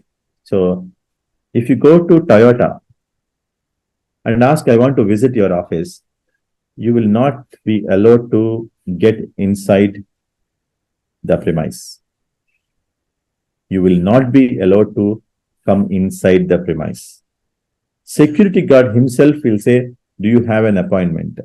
So if you go to Toyota and ask, I want to visit your office, you will not be allowed to get inside the premise. You will not be allowed to come inside the premise. Security guard himself will say, do you have an appointment?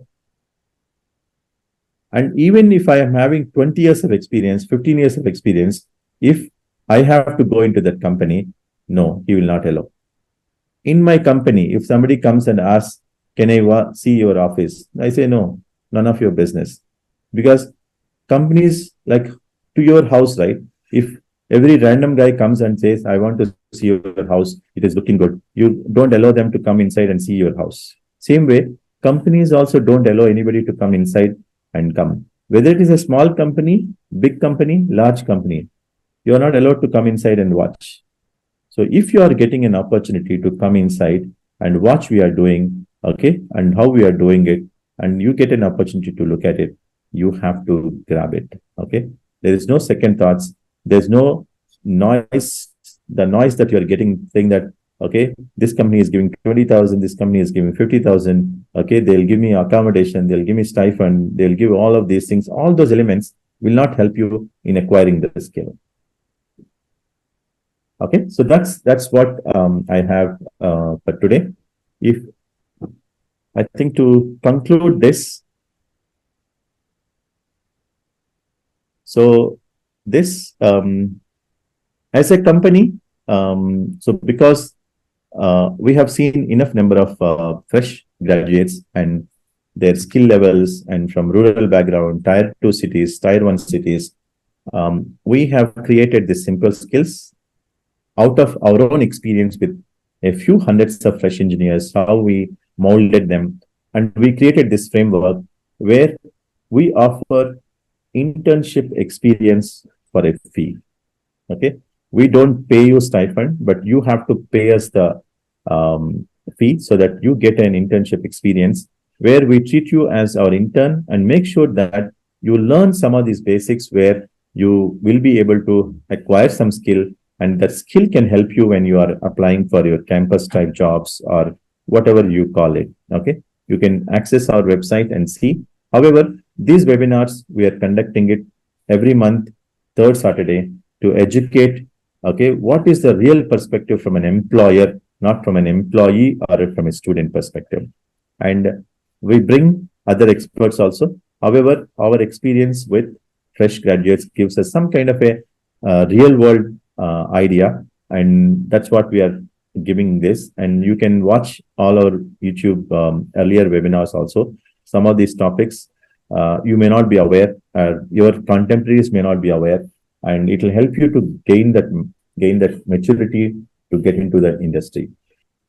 And even if I am having 20 years of experience, 15 years of experience, if I have to go into that company, no, he will not allow. In my company, if somebody comes and asks, can I see your office? I say, no, none of your business. Because companies like to your house, right? If every random guy comes and says, I want to see your house, it is looking good, you don't allow them to come inside and see your house. Same way, companies also don't allow anybody to come inside and come. Whether it is a small company, big company, large company, you are not allowed to come inside and watch. So if you are getting an opportunity to come inside and watch we are doing, okay, and how we are doing it, and you get an opportunity to look at it, you have to grab it. Okay. There is no second thoughts. There's no noise. The noise that you're getting saying that, okay, this company is giving 20,000, this company is giving 50,000. Okay. They'll give me accommodation. They'll give me stipend. They'll give all of these things. All those elements will not help you in acquiring the skill. Okay, so that's what I have for today. If I think to conclude this, so this as a company, so because we have seen enough number of fresh graduates and their skill levels and from rural background, tier 2 cities, tier 1 cities, we have created these simple skills out of our own experience with a few hundreds of fresh engineers, how we molded them. And we created this framework where we offer internship experience for a fee. Okay. We don't pay you stipend, but you have to pay us the fee so that you get an internship experience where we treat you as our intern and make sure that you learn some of these basics where you will be able to acquire some skill, and that skill can help you when you are applying for your campus type jobs or whatever you call it. Okay. You can access our website and see. However, these webinars, we are conducting it every month, third Saturday, to educate, okay, what is the real perspective from an employer, not from an employee or from a student perspective. And we bring other experts also. However, our experience with fresh graduates gives us some kind of a real world idea, and that's what we are giving this. And you can watch all our YouTube earlier webinars also. Some of these topics you may not be aware, your contemporaries may not be aware, and it will help you to gain that maturity to get into the industry.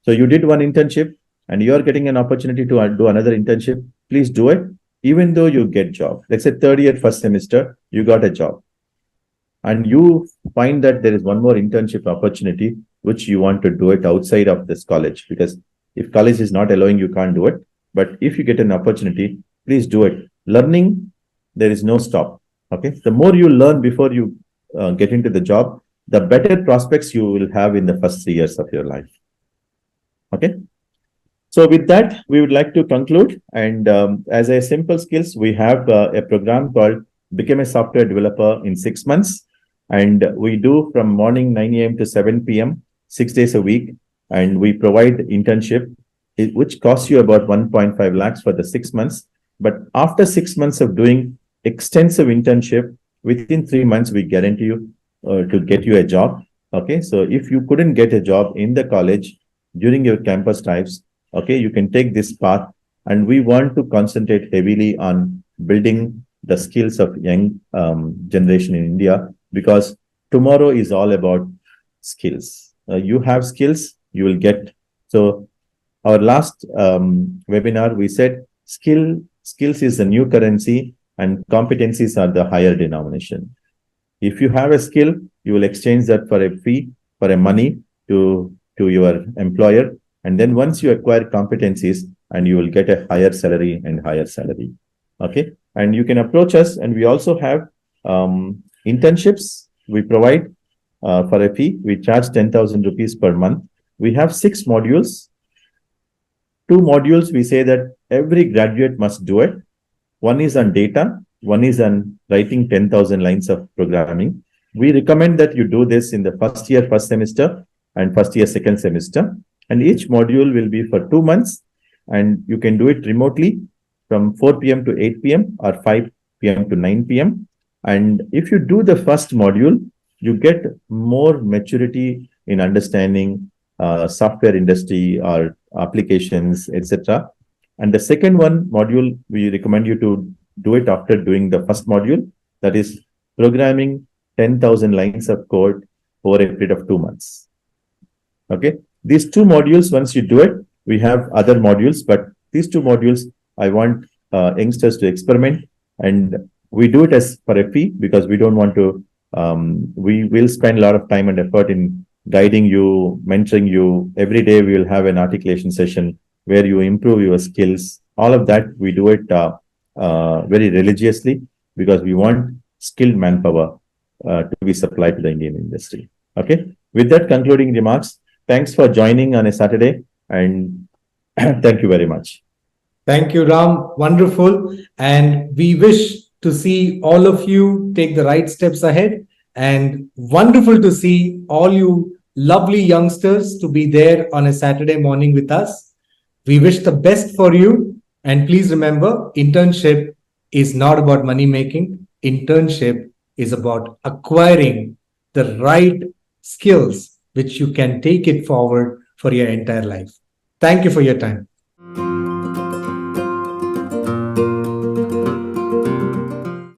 So you did one internship and you are getting an opportunity to do another internship. Please do it, even though you get job. Let's say third year, first semester, you got a job, and you find that there is one more internship opportunity which you want to do it outside of this college, because if college is not allowing, you can't do it. But if you get an opportunity, please do it. Learning, there is no stop. Okay. The more you learn before you get into the job, the better prospects you will have in the first 3 years of your life. Okay. So with that, we would like to conclude. And as a simple skills, we have a program called Become a Software Developer in 6 months. And we do from morning 9 a.m. to 7 p.m., 6 days a week. And we provide internship, which costs you about 1.5 lakhs for the 6 months. But after 6 months of doing extensive internship, within 3 months, we guarantee you to get you a job. Okay. So if you couldn't get a job in the college during your campus types, okay, you can take this path. And we want to concentrate heavily on building the skills of young generation in India, because tomorrow is all about skills. You have skills, you will get. So our last webinar, we said skills is the new currency and competencies are the higher denomination. If you have a skill, you will exchange that for a fee, for a money to your employer. And then once you acquire competencies, and you will get a higher salary and higher salary. Okay. And you can approach us. And we also have internships we provide. for a fee. We charge 10,000 rupees per month. We have 6 modules. 2 modules we say that every graduate must do it. One is on data, one is on writing 10,000 lines of programming. We recommend that you do this in the first year, first semester, and first year, second semester. And each module will be for 2 months, and you can do it remotely from 4 p.m. to 8 p.m. or 5 p.m. to 9 p.m. And if you do the first module, you get more maturity in understanding software industry or applications, etc. And the second one module, we recommend you to do it after doing the first module, that is programming 10,000 lines of code over a period of 2 months. Okay. These 2 modules, once you do it, we have other modules, but these 2 modules, I want youngsters to experiment, and we do it as for a fee because we don't want to, we will spend a lot of time and effort in guiding you, mentoring you. Every day we will have an articulation session where you improve your skills. All of that, we do it very religiously because we want skilled manpower to be supplied to the Indian industry. Okay. With that concluding remarks, thanks for joining on a Saturday, and thank you very much. Thank you, Ram. Wonderful. And we wish to see all of you take the right steps ahead. And wonderful to see all you lovely youngsters to be there on a Saturday morning with us. We wish the best for you. And please remember, internship is not about money making. Internship is about acquiring the right skills which you can take it forward for your entire life. Thank you for your time.